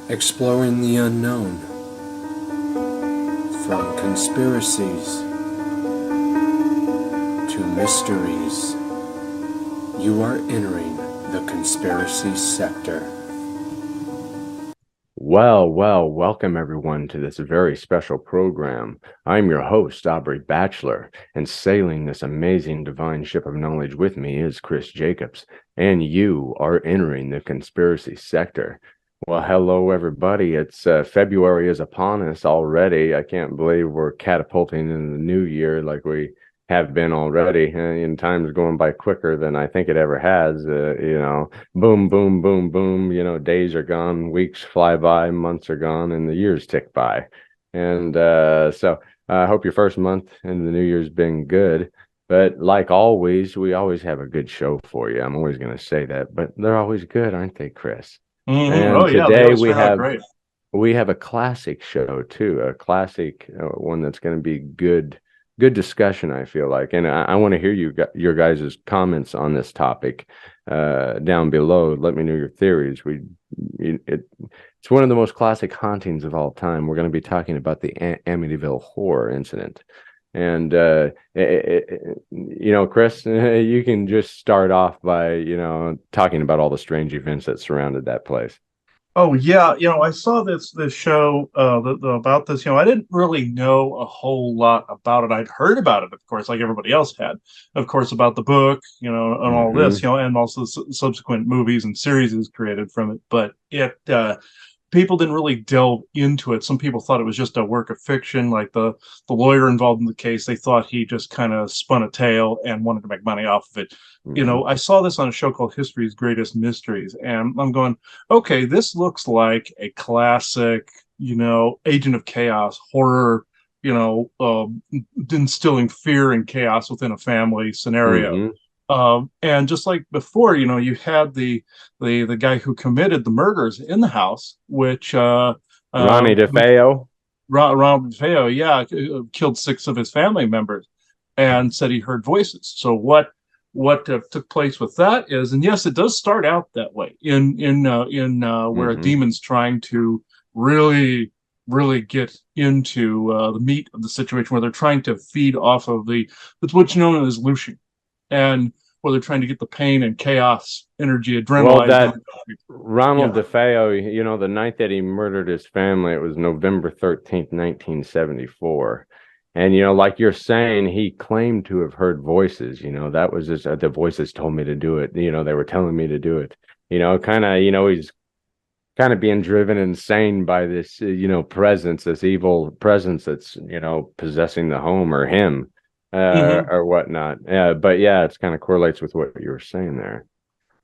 Exploring the unknown, from conspiracies to mysteries. You are entering the conspiracy sector. Welcome everyone to this very special program. I'm your host, Aubrey Batchelor, and sailing this amazing divine ship of knowledge with me is Chris Jacobs, and you are entering the conspiracy sector. Well, hello everybody. It's February is upon us already. I can't believe we're catapulting into the new year like we have been already, and time's going by quicker than I think it ever has. Boom, boom, boom, boom. Days are gone, weeks fly by, months are gone, and the years tick by. And so I hope your first month in the new year's been good. But like always, we always have a good show for you. I'm always going to say that, but they're always good, aren't they, Chris? Mm-hmm. And Oh yeah, they today always we turn out have great. we have a classic show too, a classic one that's going to be good discussion, I feel like. And I want to hear your guys' comments on this topic down below. Let me know your theories. It's one of the most classic hauntings of all time. We're going to be talking about the Amityville horror incident. And Chris, you can just start off by talking about all the strange events that surrounded that place. Oh yeah, I saw this show about this. I didn't really know a whole lot about it. I'd heard about it, of course, like everybody else had, of course, about the book, and all this, Hmm. and also subsequent movies and series is created from it. But it people didn't really delve into it. Some people thought it was just a work of fiction, like the lawyer involved in the case. They thought he just kind of spun a tale and wanted to make money off of it. Hmm. I saw this on a show called History's Greatest Mysteries, and I'm going, okay, this looks like a classic, Agent of Chaos horror, instilling fear and chaos within a family scenario. Hmm. And just like before, you had the guy who committed the murders in the house, which Ronnie DeFeo. Ronald Feo, yeah, killed six of his family members, and said he heard voices. So what took place with that is, and yes, it does start out that way in where a Hmm. demon's trying to really get into the meat of the situation, where they're trying to feed off of that's what's known as looshing, and where they're trying to get the pain and chaos energy Well, adrenalized that out. Ronald Yeah. DeFeo, the night that he murdered his family, it was November 13th, 1974. And, like you're saying, he claimed to have heard voices. That was just the voices told me to do it. They were telling me to do it. He's kind of being driven insane by this, presence, this evil presence that's, possessing the home or him, Hmm. or whatnot. But yeah, it's kind of correlates with what you were saying there.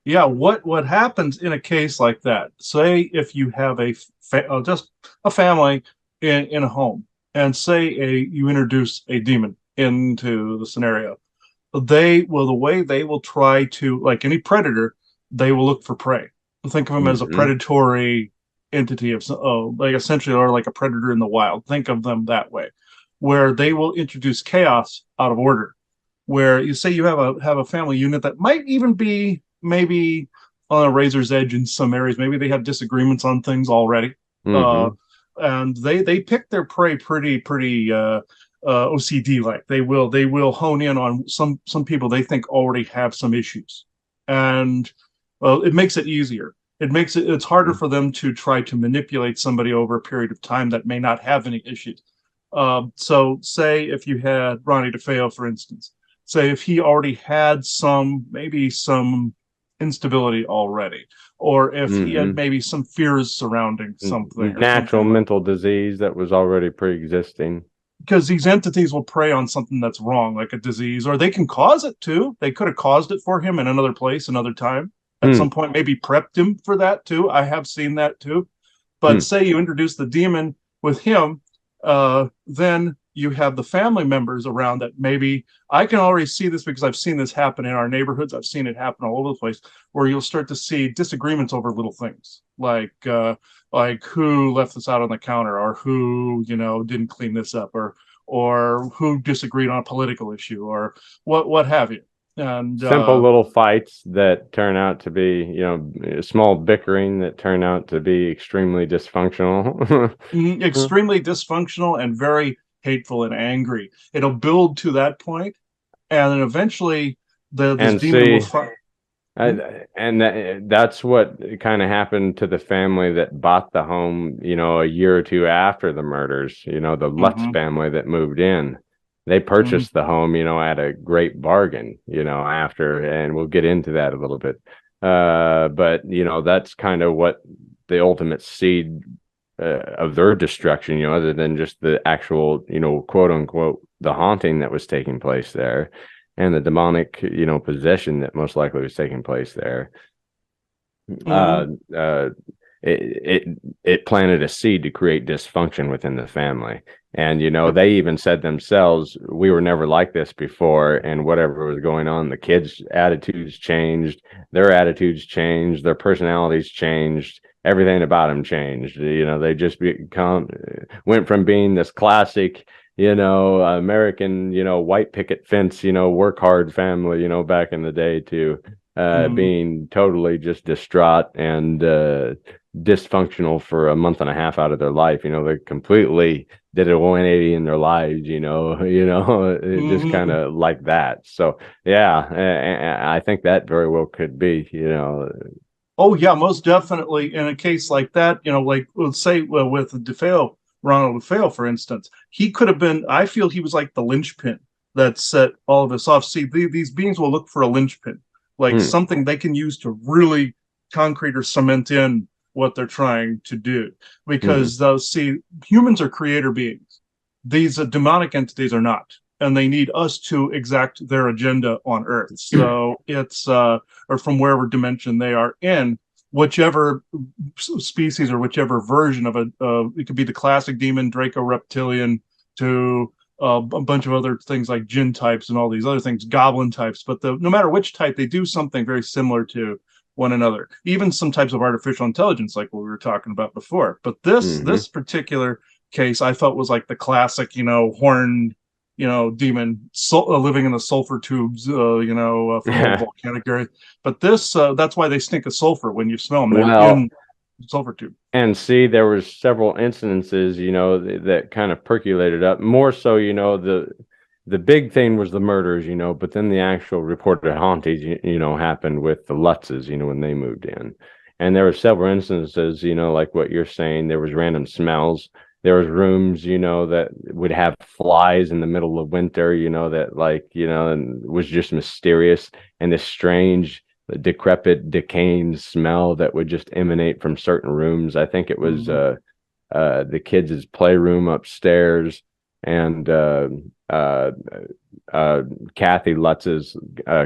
Yeah, what happens in a case like that? Say if you have just a family in a home, and say you introduce a demon into the scenario. The way they will try to, like any predator, they will look for prey. Think of them as a Hmm. predatory entity like essentially, or like a predator in the wild. Think of them that way, where they will introduce chaos out of order, where you say you have a family unit that might even be maybe on a razor's edge in some areas. Maybe they have disagreements on things already, uh, Hmm. and they pick their prey pretty OCD like. They will hone in on some people they think already have some issues, and it makes it easier. It's harder for them to try to manipulate somebody over a period of time that may not have any issues. So, say if you had Ronnie DeFeo, for instance, say if he already had maybe some instability already, or if he had Hmm. maybe some fears surrounding something or Natural something like, mental disease that was already pre-existing. because these entities will prey on something that's wrong, like a disease, or they can cause it too. They could have caused it for him in another place, another time, at Hmm. some point, maybe prepped him for that too. I have seen that too. But Hmm. say you introduce the demon with him, then you have the family members around that maybe. I can already see this because I've seen this happen in our neighborhoods. I've seen it happen all over the place, where you'll start to see disagreements over little things like who left this out on the counter, or who didn't clean this up, or who disagreed on a political issue, or what have you. And simple little fights that turn out to be, small bickering that turn out to be extremely dysfunctional. extremely dysfunctional and very hateful and angry. It'll build to that point, and then eventually this And demon will see, fight. that's what kind of happened to the family that bought the home, a year or two after the murders, the Lutz Mm-hmm. family that moved in. They Mm-hmm. purchased the home, at a great bargain, after, and we'll get into that a little bit. But, that's kind of what the ultimate seed of their destruction, other than just the actual, quote unquote, the haunting that was taking place there and the demonic, possession that most likely was taking place there. Mm-hmm. It planted a seed to create dysfunction within the family. And, they even said themselves, we were never like this before. And whatever was going on, the kids' attitudes changed, their attitudes changed, their personalities changed, everything about them changed. They just went from being this classic, American, white picket fence, work hard family, back in the day to being totally just distraught and dysfunctional for a month and a half out of their life. They completely did a 180 in their lives, just kind of like that. So yeah, I think that very well could be, Oh yeah, most definitely. In a case like that, like let's say with Ronald DeFeo, for instance, he could have been. I feel he was like the linchpin that set all of this off. See, these beings will look for a linchpin, like something they can use to really concrete or cement in what they're trying to do. Because humans are creator beings. These demonic entities are not, and they need us to exact their agenda on Earth. So it's or from wherever dimension they are in, whichever species or whichever version of it could be the classic demon, Draco reptilian, to a bunch of other things like Jinn types and all these other things, goblin types. But no matter which type, they do something very similar to one another. Even some types of artificial intelligence, like what we were talking about before. But this particular case, I felt was like the classic, horned, demon living in the sulfur tubes, from a volcanic area. But that's why they stink of sulfur when you smell them. They're in the sulfur tube. And see, there was several instances, that kind of percolated up. More so, the big thing was the murders, but then the actual reported hauntings, happened with the Lutzes, when they moved in. And there were several instances, like what you're saying, there was random smells. There was rooms, that would have flies in the middle of winter, that and was just mysterious. And this strange, decrepit, decaying smell that would just emanate from certain rooms. I think it was the kids' playroom upstairs and Kathy Lutz's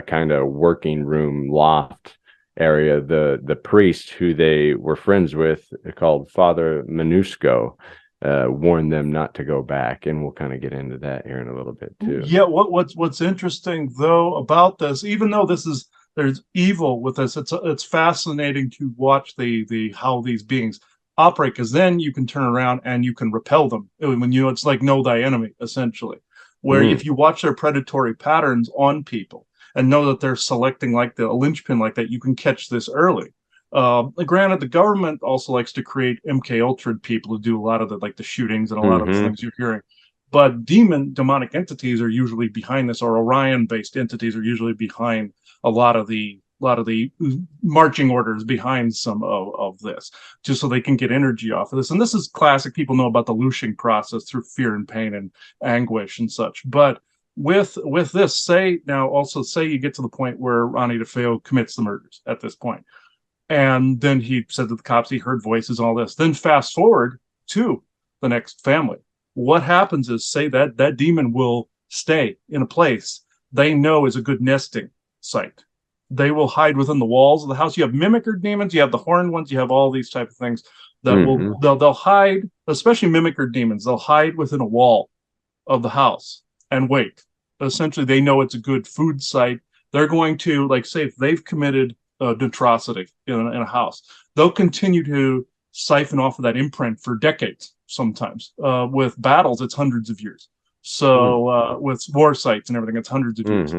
kind of working room loft area. The priest who they were friends with, called Father Minusco, warned them not to go back, and we'll kind of get into that here in a little bit too. Yeah, what's interesting though about this, even though there's evil with this, it's fascinating to watch the how these beings operate, because then you can turn around and you can repel them when it's like know thy enemy, essentially. Where if you watch their predatory patterns on people and know that they're selecting like a linchpin like that, you can catch this early. Granted, the government also likes to create MK Ultra people to do a lot of the shootings and a lot of the things you're hearing. But demonic entities are usually behind this, or Orion-based entities are usually behind a lot of the marching orders behind some of this, just so they can get energy off of this. And this is classic. People know about the looshing process through fear and pain and anguish and such. But with this, say you get to the point where Ronnie DeFeo commits the murders at this point. And then he said to the cops he heard voices and all this. Then fast forward to the next family. What happens is, say that demon will stay in a place they know is a good nesting site. They will hide within the walls of the house. You have mimicker demons, you have the horned ones, you have all these type of things that they'll hide, especially mimicker demons. They'll hide within a wall of the house and wait. Essentially, they know it's a good food site. They're going to, like, say if they've committed an atrocity in a house, they'll continue to siphon off of that imprint for decades. Sometimes with battles, it's hundreds of years. So with war sites and everything, it's hundreds of years.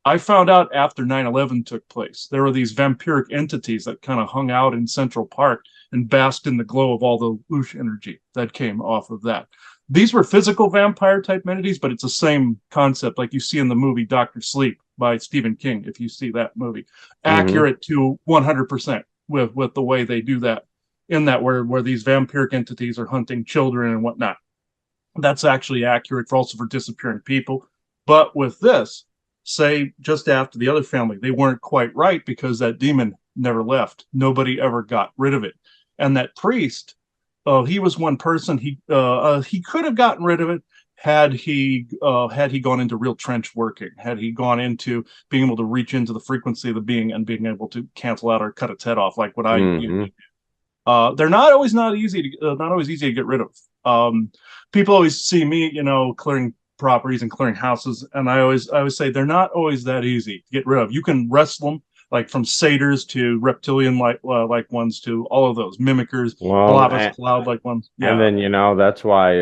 I found out after 9/11 took place. There were these vampiric entities that kind of hung out in Central Park and basked in the glow of all the whoosh energy that came off of that. These were physical vampire type entities, but it's the same concept like you see in the movie Doctor Sleep by Stephen King, if you see that movie. Mm-hmm. Accurate to 100% with the way they do that, in that where these vampiric entities are hunting children and whatnot. That's actually accurate for also for disappearing people. But with this, say just after the other family, they weren't quite right because that demon never left. Nobody ever got rid of it. And that priest, he was one person. He could have gotten rid of it had he gone into real trench working, had he gone into being able to reach into the frequency of the being and being able to cancel out or cut its head off, like what I Mm-hmm. they're not always not always easy to get rid of. People always see me, clearing properties and clearing houses, and I always say they're not always that easy to get rid of. You can wrestle them, like from satyrs to reptilian like ones to all of those mimickers, Well, Blavus cloud like ones. and Yeah. then that's why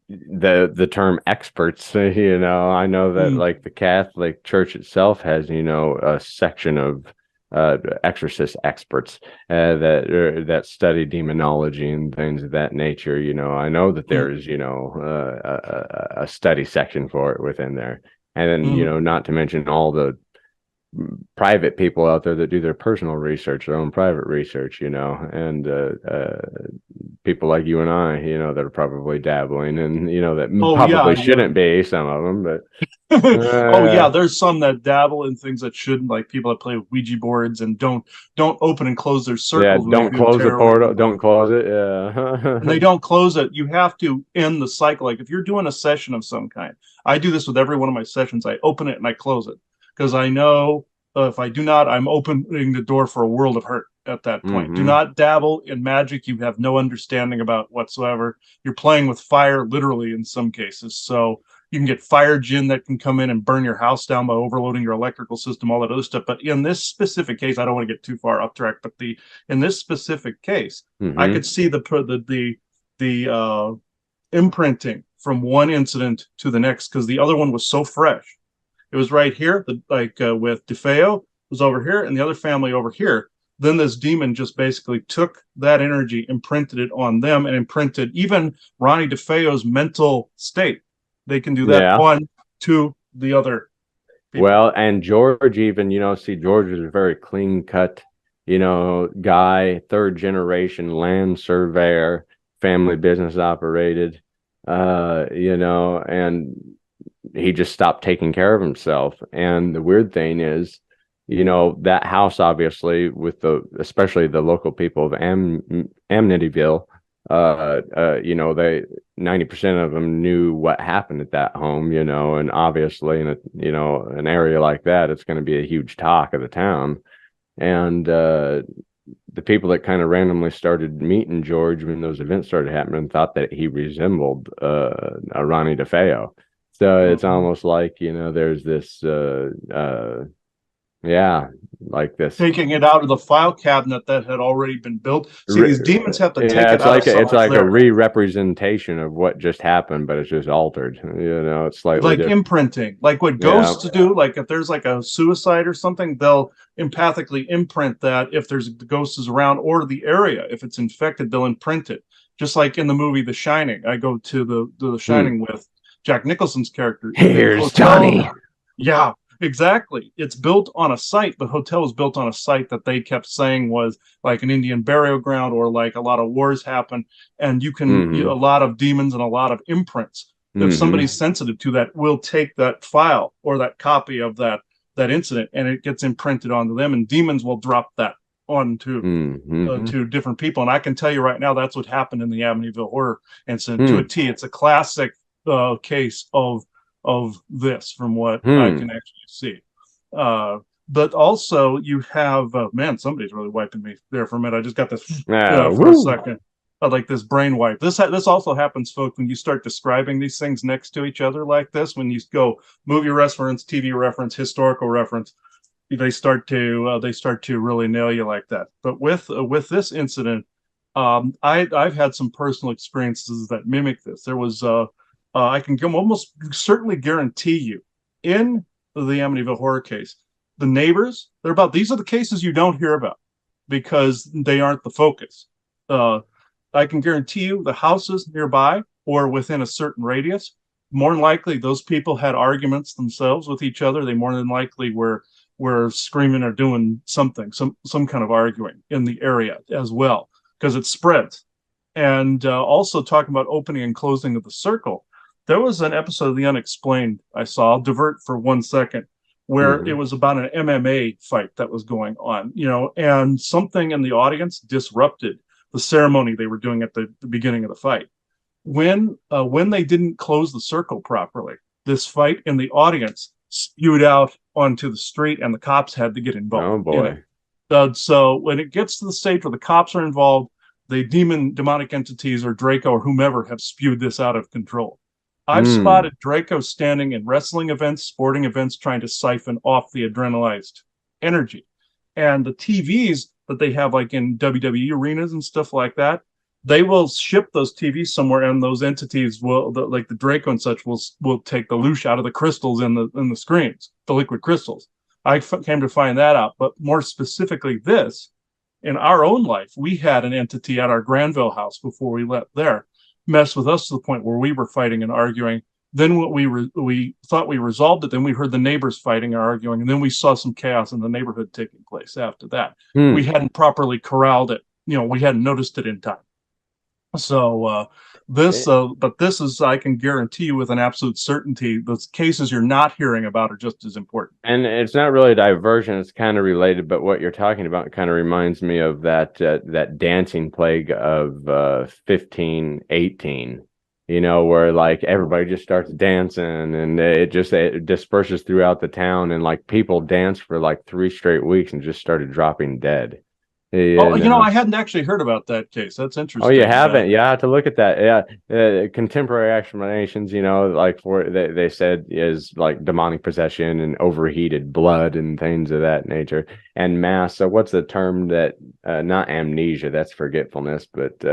the term experts. I know that Mm. like the Catholic Church itself has a section of exorcist experts that study demonology and things of that nature. I know that Mm. there is a study section for it within there, and then Mm. not to mention all the private people out there that do their personal research, their own private research, and people like you and I, that are probably dabbling and, that Oh probably yeah, shouldn't be some of them, but oh yeah, there's some that dabble in things that shouldn't, like people that play with Ouija boards and don't open and close their yeah, circles when they don't do close the tarot readings portal, and all don't that. close it. Yeah. And they don't close it. You have to end the cycle. Like if you're doing a session of some kind, I do this with every one of my sessions. I open it and I close it because I know if I do not, I'm opening the door for a world of hurt at that point. Do Hmm. not dabble in magic you have no understanding about whatsoever. You're playing with fire, literally, in some cases. So you can get fire gin that can come in and burn your house down by overloading your electrical system, all that other stuff. But in this specific case, I don't want to get too far up track, but in this specific case, I Hmm. could see the imprinting from one incident to the next because the other one was so fresh. It was right here, with DeFeo was over here, and the other family over here. Then this demon just basically took that energy, imprinted it on them, and imprinted even Ronnie DeFeo's mental state. They can do that Yeah. on to the other people. Well, and George even, see, George is a very clean cut, guy, third generation land surveyor, family business operated, and he just stopped taking care of himself. And the weird thing is, that house, obviously, with especially the local people of Amityville, they 90% of them knew what happened at that home, and obviously in an area like that, it's going to be a huge talk of the town. And the people that kind of randomly started meeting George when those events started happening thought that he resembled a Ronnie DeFeo. So it's Mhm. almost like, there's this yeah, like this. Taking it out of the file cabinet that had already been built. See, these demons have to take Yeah, it out of it's something's like a there. re-representation of what just happened, but it's just altered. It's slightly Like different. imprinting, like what Yeah. ghosts do. Like if there's like a suicide or something, they'll empathically imprint that if there's the ghost is around or the area. If it's infected, they'll imprint it. Just like in the movie The Shining, I go to the Hmm. Shining with Jack Nicholson's character. The Here's hotel, Johnny. yeah, exactly. It's built on a site. The hotel was built on a site that they kept saying was like an Indian burial ground or like a lot of wars happen. And a Hmm. lot of demons and a lot of imprints. If Hmm. somebody's sensitive to that, will take that file or that copy of that incident and it gets imprinted onto them. And demons will drop that onto Hmm. to different people. And I can tell you right now, that's what happened in the Amityville horror incident to a Hmm. T. It's a classic case of this from what I Hmm. can actually see. But also you have man, somebody's really wiping me there for a minute. I just got this for a Woo. second. Like this brain wipe. This also happens, folks, when you start describing these things next to each other like this. When you go movie reference, TV reference, historical reference, they start to really nail you like that. But with this incident, I've had some personal experiences that mimic this. There was I can almost certainly guarantee you in the Amityville horror case, the neighbors, these are the cases you don't hear about because they aren't the focus. I can guarantee you the houses nearby or within a certain radius, more than likely those people had arguments themselves with each other. They more than likely were screaming or doing something, some kind of arguing in the area as well, because it spreads. And also talking about opening and closing of the circle, there was an episode of The Unexplained I saw. I'll divert for 1 second, where it was about an MMA fight that was going on, and something in the audience disrupted the ceremony they were doing at the beginning of the fight. When they didn't close the circle properly, this fight in the audience spewed out onto the street, and the cops had to get involved. Oh boy! So when it gets to the stage where the cops are involved, the demonic entities or Draco or whomever have spewed this out of control. I've spotted Draco standing in wrestling events, sporting events, trying to siphon off the adrenalized energy. And the TVs that they have, like in WWE arenas and stuff like that, they will ship those TVs somewhere, and those entities will, like the Draco and such, will take the loosh out of the crystals in the screens, the liquid crystals. I came to find that out, but more specifically, this in our own life, we had an entity at our Granville house before we left there mess with us to the point where we were fighting and arguing. Then what we thought we resolved it. Then we heard the neighbors fighting and arguing, and then we saw some chaos in the neighborhood taking place after that. We hadn't properly corralled it. We hadn't noticed it in time. So but this is, I can guarantee you with an absolute certainty, those cases you're not hearing about are just as important. And it's not really a diversion; it's kind of related. But what you're talking about kind of reminds me of that dancing plague of 1518. Where like everybody just starts dancing, and it disperses throughout the town, and like people danced for like 3 straight weeks and just started dropping dead. I hadn't actually heard about that case. That's interesting. Oh, you haven't? You have to look at that. Yeah, contemporary explanations, like for they said is like demonic possession and overheated blood and things of that nature. And mass. So what's the term that? Not amnesia. That's forgetfulness, but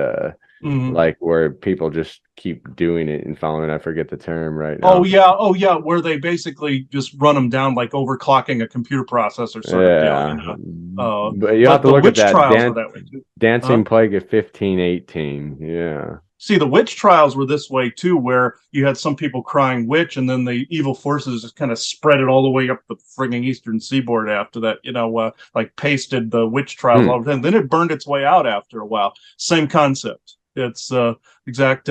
like where people just keep doing it and following. I forget the term right now. Oh yeah, where they basically just run them down like overclocking a computer processor sort of deal. But you have to look at that dancing plague of 1518. Yeah. See, the witch trials were this way too, where you had some people crying witch, and then the evil forces just kind of spread it all the way up the frigging eastern seaboard after that, like pasted the witch trials all the time. Then it burned its way out after a while. Same concept. It's exact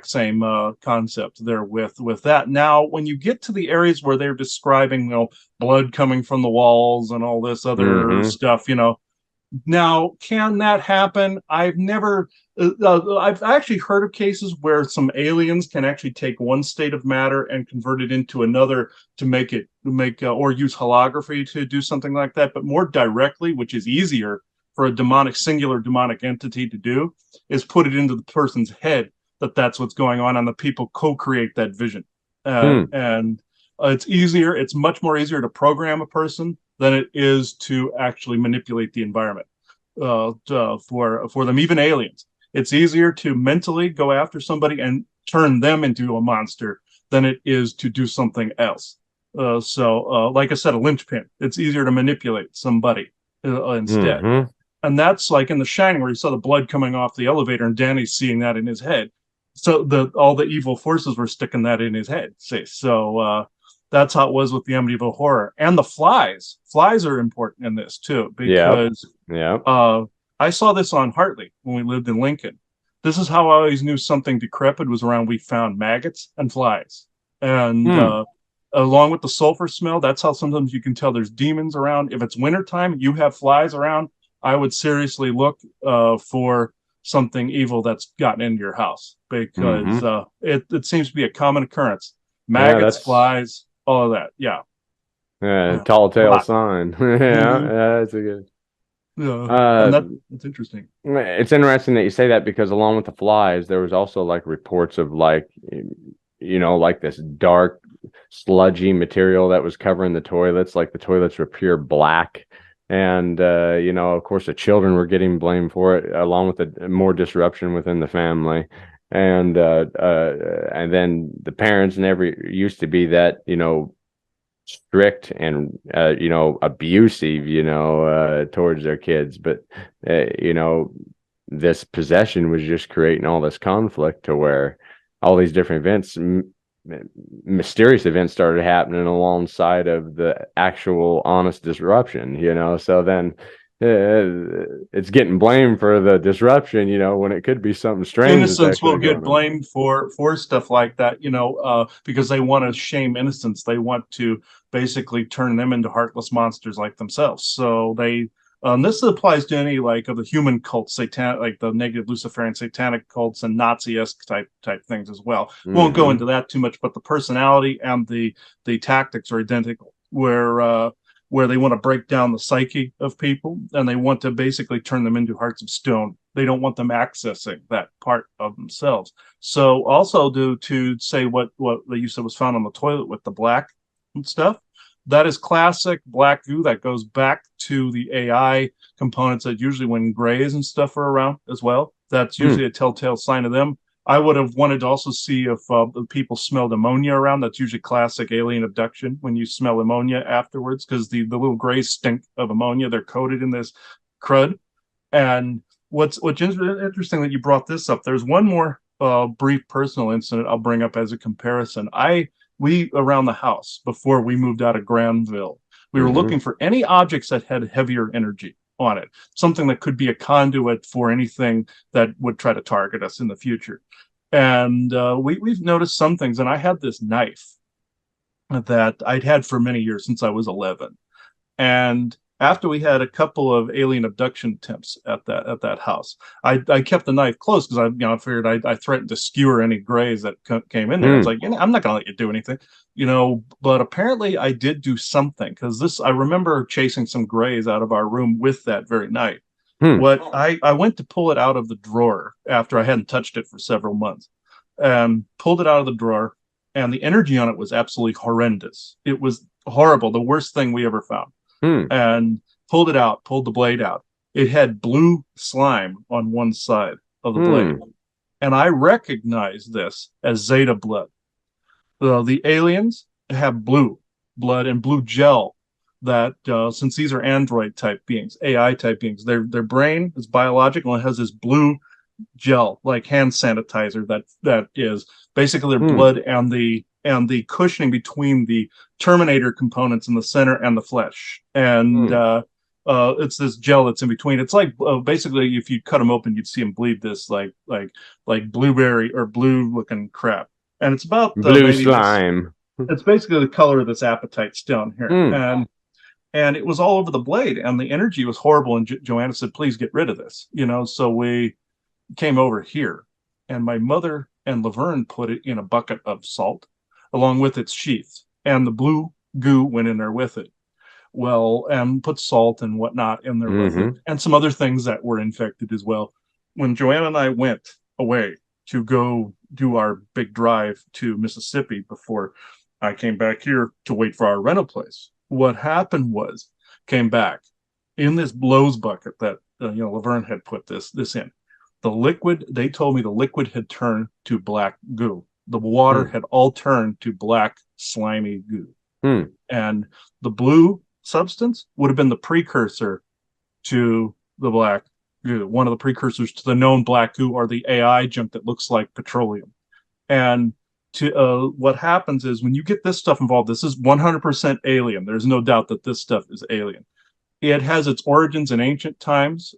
same concept there with that. Now, when you get to the areas where they're describing, blood coming from the walls and all this other stuff, now, can that happen? I've never. I've actually heard of cases where some aliens can actually take one state of matter and convert it into another to make or use holography to do something like that. But more directly, which is easier for a singular demonic entity to do, is put it into the person's head that's what's going on, and the people co-create that vision. And it's easier. It's much more easier to program a person than it is to actually manipulate the environment for them, even aliens. It's easier to mentally go after somebody and turn them into a monster than it is to do something else. So like I said, a linchpin. It's easier to manipulate somebody instead. And that's like in The Shining, where you saw the blood coming off the elevator and Danny's seeing that in his head. So all the evil forces were sticking that in his head. So that's how it was with the Amityville Horror. And the flies. Flies are important in this too, because I saw this on Hartley when we lived in Lincoln. This is how I always knew something decrepit was around. We found maggots and flies. And along with the sulfur smell, that's how sometimes you can tell there's demons around. If it's wintertime, you have flies around, I would seriously look for something evil that's gotten into your house, because it seems to be a common occurrence. Maggots, flies, all of that. Yeah, tall tale sign. That's a good. That's interesting. It's interesting that you say that, because along with the flies, there was also like reports of like this dark sludgy material that was covering the toilets. Like the toilets were pure black. And, of course, the children were getting blamed for it, along with the more disruption within the family. And then the parents never used to be that, strict and abusive, towards their kids. But this possession was just creating all this conflict to where all these different events, mysterious events, started happening alongside of the actual honest disruption. So then it's getting blamed for the disruption, when it could be something strange that's Innocents will actually get going on. blamed for stuff like that, because they want to shame innocents. They want to basically turn them into heartless monsters like themselves. So they this applies to any like of the human cults, satanic, like the negative Luciferian satanic cults and Nazi-esque type things as well. Won't go into that too much, but the personality and the tactics are identical. Where they want to break down the psyche of people, and they want to basically turn them into hearts of stone. They don't want them accessing that part of themselves. So also to say what you said was found on the toilet with the black and stuff, that is classic black goo that goes back to the AI components that usually when grays and stuff are around as well. That's usually a telltale sign of them. I would have wanted to also see if the people smelled ammonia around. That's usually classic alien abduction when you smell ammonia afterwards, because the little grays stink of ammonia. They're coated in this crud. And what's interesting that you brought this up. There's one more brief personal incident I'll bring up as a comparison. We around the house before we moved out of Granville, we were looking for any objects that had heavier energy on it, something that could be a conduit for anything that would try to target us in the future. And we've noticed some things. And I had this knife that I'd had for many years since I was 11. And after we had a couple of alien abduction attempts at that house, I kept the knife close because I figured I threatened to skewer any grays that came in there. It's like, I'm not going to let you do anything, But apparently I did do something, because I remember chasing some grays out of our room with that very knife. What I went to pull it out of the drawer after I hadn't touched it for several months, and pulled it out of the drawer, and the energy on it was absolutely horrendous. It was horrible, the worst thing we ever found. And pulled the blade out. It had blue slime on one side of the blade. And I recognized this as Zeta blood. The aliens have blue blood and blue gel that, since these are android type beings, AI type beings, their brain is biological and has this blue gel, like hand sanitizer, that is basically their blood and the cushioning between the Terminator components in the center and the flesh. And it's this gel that's in between. It's like basically if you cut them open, you'd see them bleed this like blueberry or blue looking crap. And it's about blue slime. It's basically the color of this apatite stone here. And it was all over the blade, and the energy was horrible. And Joanna said, please get rid of this, So we came over here, and my mother and Laverne put it in a bucket of salt along with its sheath, and the blue goo went in there with it. Well, and put salt and whatnot in there with it, and some other things that were infected as well. When Joanna and I went away to go do our big drive to Mississippi before I came back here to wait for our rental place, what happened was, came back in this blows bucket that Laverne had put this in. The liquid, they told me the liquid had turned to black goo. The water had all turned to black, slimy goo. And the blue substance would have been the precursor to the black goo, one of the precursors to the known black goo, or the AI junk that looks like petroleum. And what happens is when you get this stuff involved, this is 100% alien. There's no doubt that this stuff is alien. It has its origins in ancient times,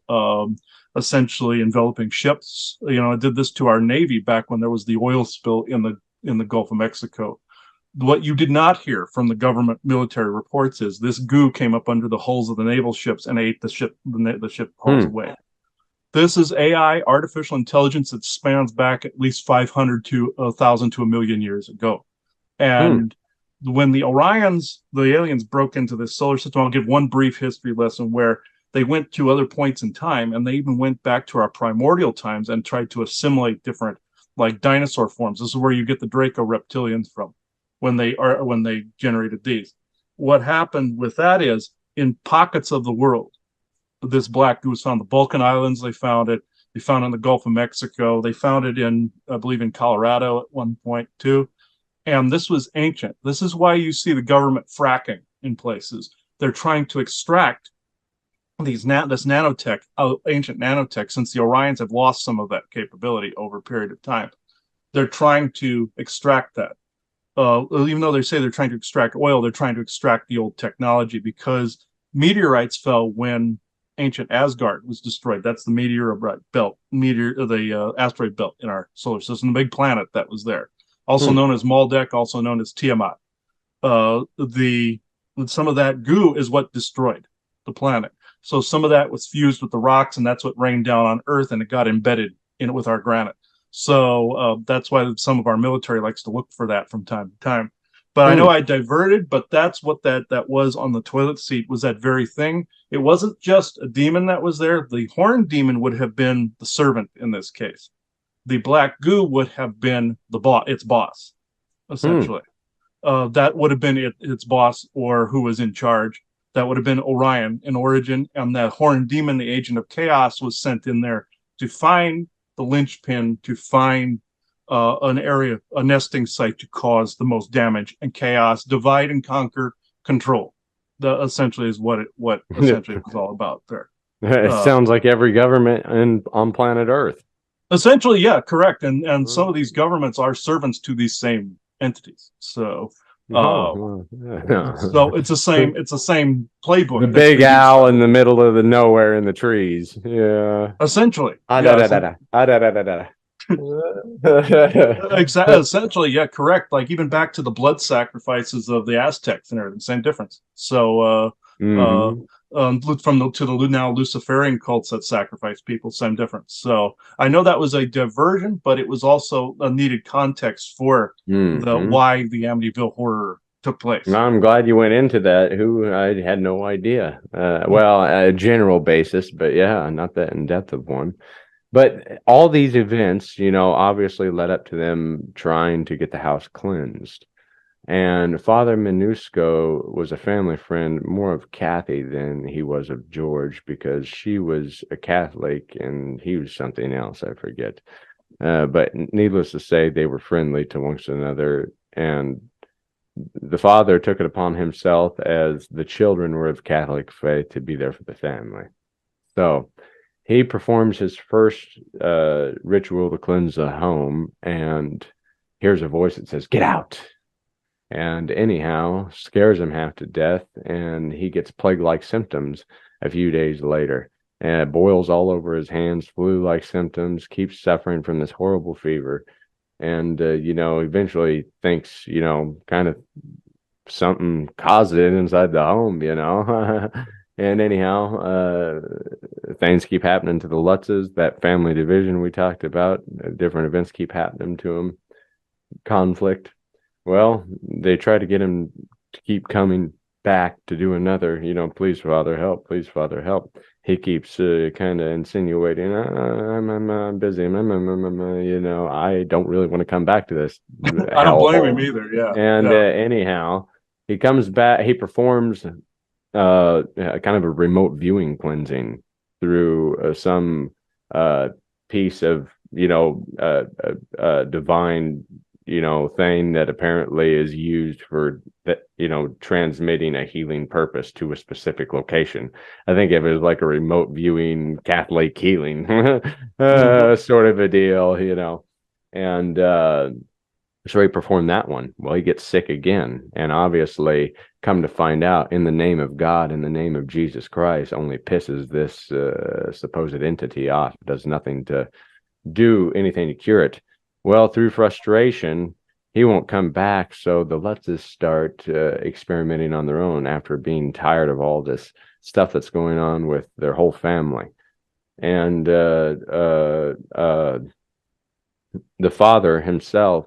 essentially enveloping ships. It did this to our Navy back when there was the oil spill in the Gulf of Mexico. What you did not hear from the government military reports is this goo came up under the hulls of the naval ships and ate the ship hulls away. This is AI, artificial intelligence, that spans back at least 500 to 1,000 to 1,000,000 years ago. And when the aliens broke into this solar system, I'll give one brief history lesson where they went to other points in time, and they even went back to our primordial times and tried to assimilate different, like, dinosaur forms. This is where you get the Draco reptilians from, when they generated these. What happened with that is, in pockets of the world, this black goo was found. The Balkan Islands, they found it. They found it in the Gulf of Mexico. They found it I believe in Colorado at one point too. And this was ancient. This is why you see the government fracking in places. They're trying to extract this nanotech, ancient nanotech, since the Orions have lost some of that capability over a period of time. They're trying to extract that. Even though they say they're trying to extract oil, they're trying to extract the old technology, because meteorites fell when ancient Asgard was destroyed. That's the the asteroid belt in our solar system, the big planet that was there, also known as Maldek, also known as Tiamat. Some of that goo is what destroyed the planet. So some of that was fused with the rocks, and that's what rained down on Earth, and it got embedded in it with our granite. So that's why some of our military likes to look for that from time to time. But I know I diverted, but that's what that was on the toilet seat, was that very thing. It wasn't just a demon that was there. The horned demon would have been the servant in this case. The black goo would have been its boss, essentially. That would have been its boss, or who was in charge. That would have been Orion in origin, and that horned demon, the agent of chaos, was sent in there to find the linchpin, to find an area, a nesting site to cause the most damage and chaos, divide and conquer, control. Essentially is what essentially it was all about there. It sounds like every government on planet Earth. Essentially, yeah, correct. And some of these governments are servants to these same entities. So so it's the same playbook. The big owl in the middle of the nowhere in the trees. Yeah. Essentially. Essentially, yeah, correct. Like even back to the blood sacrifices of the Aztecs and everything, same difference. So to the now Luciferian cults that sacrifice people, same difference. So I know that was a diversion, but it was also a needed context for why the Amityville horror took place. I'm glad you went into that. I had no idea. A general basis, but yeah, not that in depth of one. But all these events, obviously led up to them trying to get the house cleansed. And Father Minusco was a family friend, more of Kathy than he was of George, because she was a Catholic and he was something else, I forget. But needless to say, they were friendly to one another. And the father took it upon himself, as the children were of Catholic faith, to be there for the family. So he performs his first ritual to cleanse the home and hears a voice that says, "Get out." And anyhow, scares him half to death, and he gets plague-like symptoms a few days later. And boils all over his hands, flu-like symptoms, keeps suffering from this horrible fever. And, eventually thinks, kind of something caused it inside the home, And anyhow, things keep happening to the Lutzes, that family division we talked about. Different events keep happening to him. Conflict. Well, they try to get him to keep coming back to do another, please, Father, help, please, Father, help. He keeps kind of insinuating, I'm busy, I don't really want to come back to this. I don't blame him either, yeah. And anyhow, he comes back, he performs kind of a remote viewing cleansing through some piece of, divine thing that apparently is used for that, transmitting a healing purpose to a specific location. I think it was like a remote viewing Catholic healing sort of a deal, and so he performed that one. Well, he gets sick again, and obviously, come to find out, in the name of God, in the name of Jesus Christ, only pisses this supposed entity off. It does nothing to do anything to cure it. Well, through frustration, he won't come back, so the Lutzes start experimenting on their own after being tired of all this stuff that's going on with their whole family. And the father himself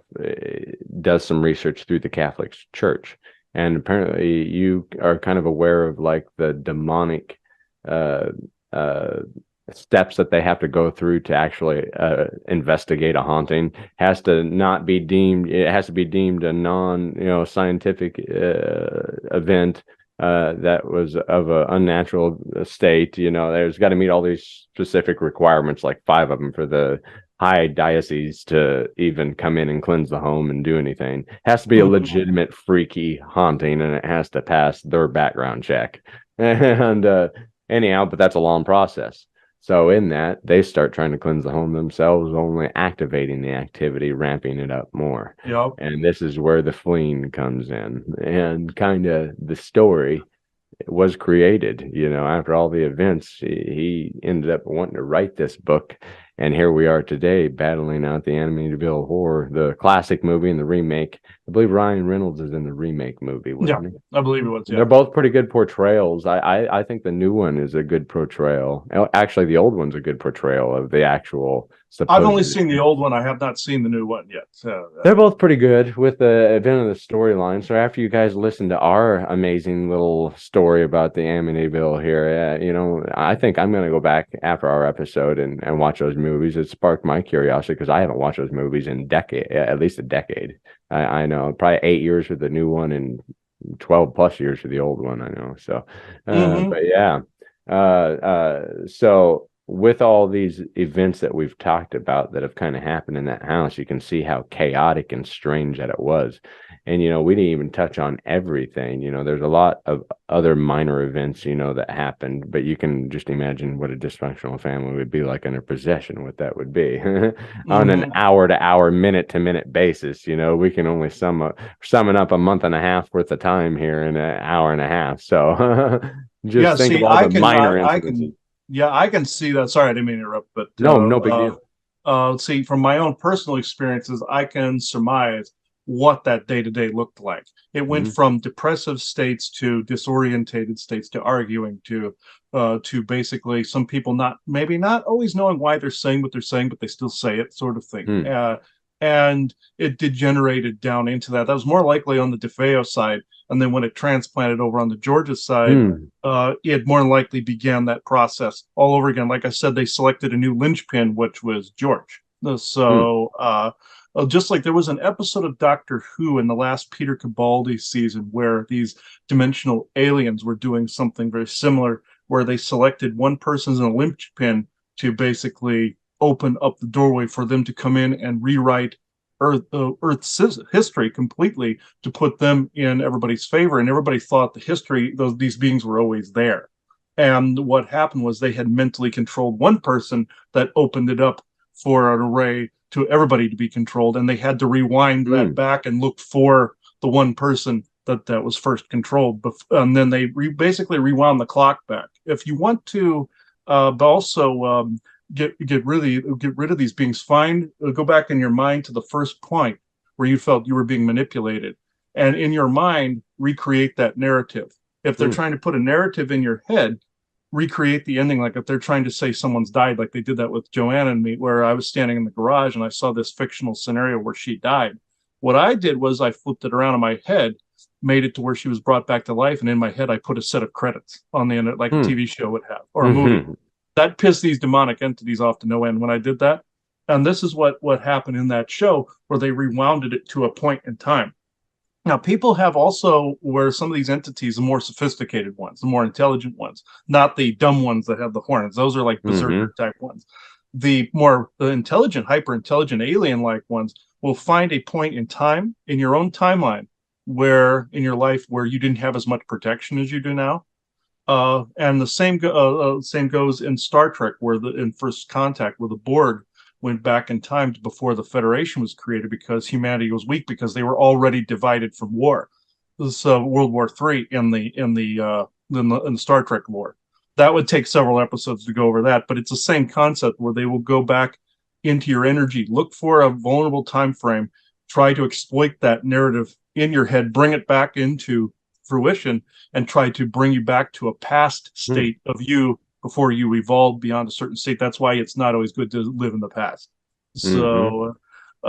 does some research through the Catholic Church, and apparently you are kind of aware of like the demonic steps that they have to go through to actually investigate a haunting. Has to be deemed a non scientific event that was of an unnatural state. There's got to meet all these specific requirements, like 5 of them for the high diocese to even come in and cleanse the home and do anything. It has to be a legitimate freaky haunting, and it has to pass their background check. And anyhow, but that's a long process. So in that, they start trying to cleanse the home themselves, only activating the activity, ramping it up more. Yep. And this is where the fleeing comes in, and kind of the story was created. After all the events, he ended up wanting to write this book, and here we are today battling out the Amityville Horror, the classic movie and the remake. I believe Ryan Reynolds is in the remake movie, wasn't he? I believe it was. Yeah. They're both pretty good portrayals. I think the new one is a good portrayal. Actually, the old one's a good portrayal of the actual. I've only seen the old one. I have not seen the new one yet. So, they're both pretty good with the event of the storyline. So after you guys listen to our amazing little story about the Amityville here, I think I'm going to go back after our episode and watch those movies. It sparked my curiosity because I haven't watched those movies in at least a decade. I know probably 8 years for the new one and 12 plus years for the old one. I know. So, but yeah. So with all these events that we've talked about that have kind of happened in that house, you can see how chaotic and strange that it was. And, we didn't even touch on everything. There's a lot of other minor events, that happened, but you can just imagine what a dysfunctional family would be like under possession, what that would be on an hour to hour, minute to minute basis. We can only summon up a month and a half worth of time here in an hour and a half. So just think of all the minor incidents. I can see that. Sorry, I didn't mean to interrupt, but no big deal. Let's see, from my own personal experiences, I can surmise what that day-to-day looked like. It went from depressive states to disorientated states to arguing to basically some people not always knowing why they're saying what they're saying, but they still say it, sort of thing. And it degenerated down into that. That was more likely on the DeFeo side. And then when it transplanted over on the Georgia side, it more likely began that process all over again. Like I said, they selected a new linchpin, which was George. So just like there was an episode of Doctor Who in the last Peter Capaldi season where these dimensional aliens were doing something very similar, where they selected one person as a linchpin to basically open up the doorway for them to come in and rewrite Earth's history completely to put them in everybody's favor. And everybody thought the history, these beings were always there. And what happened was they had mentally controlled one person that opened it up for an array to everybody to be controlled. And they had to rewind that back and look for the one person that was first controlled. And then they basically rewound the clock back. If you want to also get rid of these beings, go back in your mind to the first point where you felt you were being manipulated, and in your mind recreate that narrative. If they're trying to put a narrative in your head, recreate the ending. Like if they're trying to say someone's died, like they did that with Joanna and me, where I was standing in the garage and I saw this fictional scenario where she died. What I did was I flipped it around in my head, made it to where she was brought back to life, and in my head I put a set of credits on the end, like a TV show would have, or a movie. That pissed these demonic entities off to no end when I did that. And this is what happened in that show, where they rewounded it to a point in time. Now, people have also, where some of these entities, the more sophisticated ones, the more intelligent ones, not the dumb ones that have the horns. Those are like berserker type ones. The more intelligent, hyper-intelligent, alien-like ones will find a point in time in your own timeline in your life where you didn't have as much protection as you do now. And the same goes in Star Trek, where in First Contact, where the Borg went back in time to before the Federation was created because humanity was weak because they were already divided from war. This is World War III in the Star Trek lore. That would take several episodes to go over that, but it's the same concept where they will go back into your energy, look for a vulnerable time frame, try to exploit that narrative in your head, bring it back into fruition, and try to bring you back to a past state of you before you evolved beyond a certain state. That's why it's not always good to live in the past. So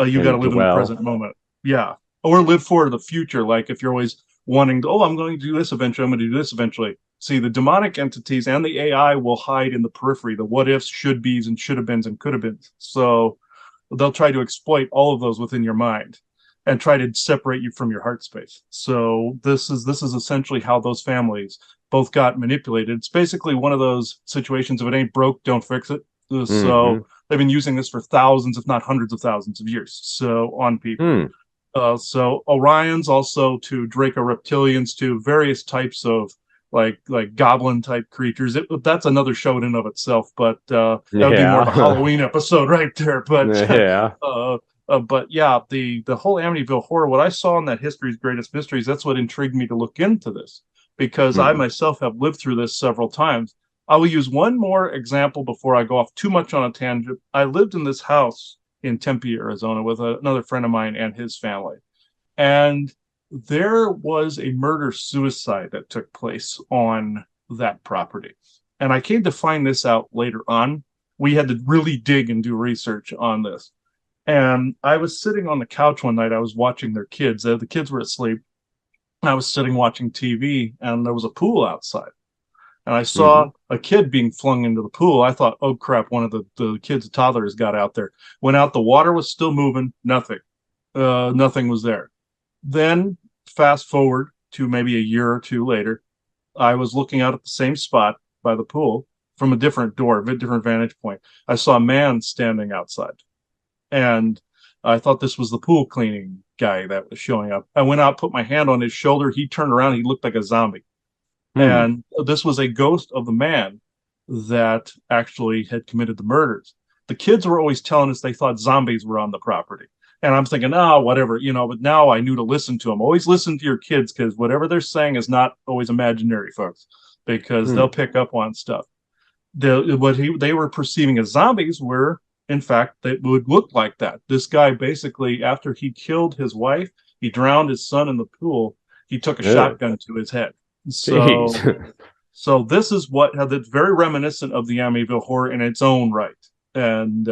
you got to live in the present moment. Yeah. Or live for the future. Like if you're always wanting to, I'm going to do this eventually, I'm going to do this eventually. See, the demonic entities and the AI will hide in the periphery, the what ifs, should be's, and should have beens and could have beens. So they'll try to exploit all of those within your mind and try to separate you from your heart space. So this is essentially how those families both got manipulated. It's basically one of those situations, if it ain't broke, don't fix it. So They've been using this for thousands, if not hundreds of thousands of years. So on people. So Orions, also to Draco reptilians, to various types of like goblin type creatures. That's another show in and of itself, but that would be more of a Yeah. Halloween episode right there. But Yeah. but yeah, the whole Amityville horror, what I saw in that History's Greatest Mysteries, that's what intrigued me to look into this, because I myself have lived through this several times. I will use one more example before I go off too much on a tangent. I lived in this house in Tempe, Arizona, with another friend of mine and his family. And there was a murder suicide that took place on that property. And I came to find this out later on. We had to really dig and do research on this. And I was sitting on the couch one night. I was watching their kids. The kids were asleep. I was sitting watching TV, and there was a pool outside. And I saw a kid being flung into the pool. I thought, oh crap, one of the kids, the toddlers, got out there. Went out, the water was still moving, nothing. Nothing was there. Then fast forward to maybe a year or two later, I was looking out at the same spot by the pool from a different door, a different vantage point. I saw a man standing outside. And I thought this was the pool cleaning guy that was showing up. I went out, put my hand on his shoulder. He turned around. He looked like a zombie. And this was a ghost of the man that actually had committed the murders. The kids were always telling us they thought zombies were on the property. And I'm thinking, oh, whatever, but now I knew to listen to them. Always listen to your kids, because whatever they're saying is not always imaginary, folks, because they'll pick up on stuff. What they were perceiving as zombies were, in fact, that would look like that. This guy basically, after he killed his wife, he drowned his son in the pool. He took a shotgun to his head. So this is that's very reminiscent of the Amityville horror in its own right. And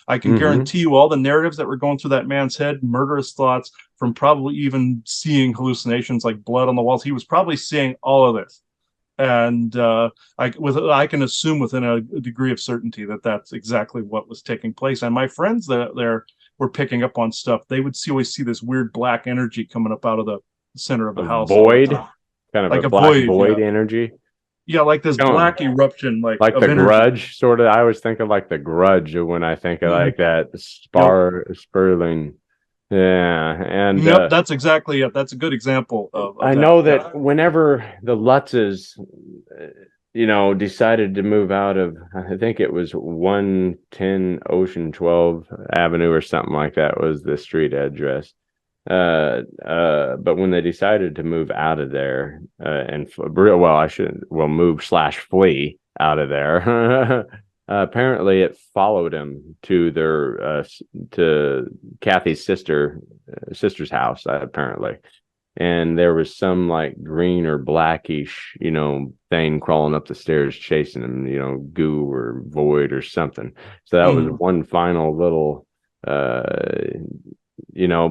I can guarantee you all the narratives that were going through that man's head, murderous thoughts, from probably even seeing hallucinations like blood on the walls. He was probably seeing all of this. And I can assume within a degree of certainty that that's exactly what was taking place. And my friends there were picking up on stuff. They would always see this weird black energy coming up out of the center of the house. Void, kind of like a black void yeah. energy. Yeah, like this black eruption, like the energy. Grudge, sort of. I always think of like the Grudge when I think of like that Sperling. Yeah, and that's exactly it. That's a good example of I know that whenever the Lutzes, decided to move out of, I think it was 110 Ocean 12 Avenue or something like that was the street address. But when they decided to move out of there move/flee out of there, apparently it followed him to their to Kathy's sister's house, apparently, and there was some like green or blackish thing crawling up the stairs chasing him, goo or void or something. So that was one final little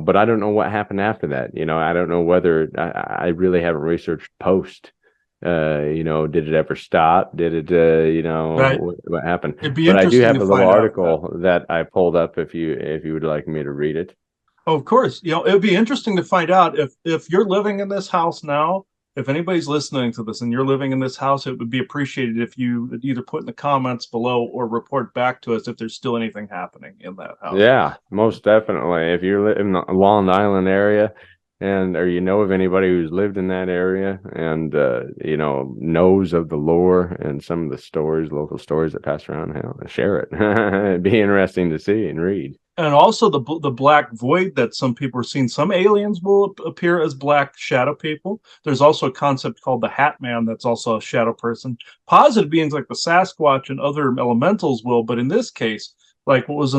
but I don't know what happened after that. I don't know whether I really haven't researched post. Did it ever stop? Did it, right. what happened? But I do have a little article that I pulled up if you would like me to read it. Oh, of course. It would be interesting to find out if you're living in this house now. If anybody's listening to this and you're living in this house, it would be appreciated if you would either put in the comments below or report back to us if there's still anything happening in that house. Yeah, most definitely. If you live in the Long Island area or of anybody who's lived in that area and, knows of the lore and some of the local stories that pass around, share it. It'd be interesting to see and read. And also the black void that some people are seeing. Some aliens will appear as black shadow people. There's also a concept called the Hat Man that's also a shadow person. Positive beings like the Sasquatch and other elementals will, but in this case, like what was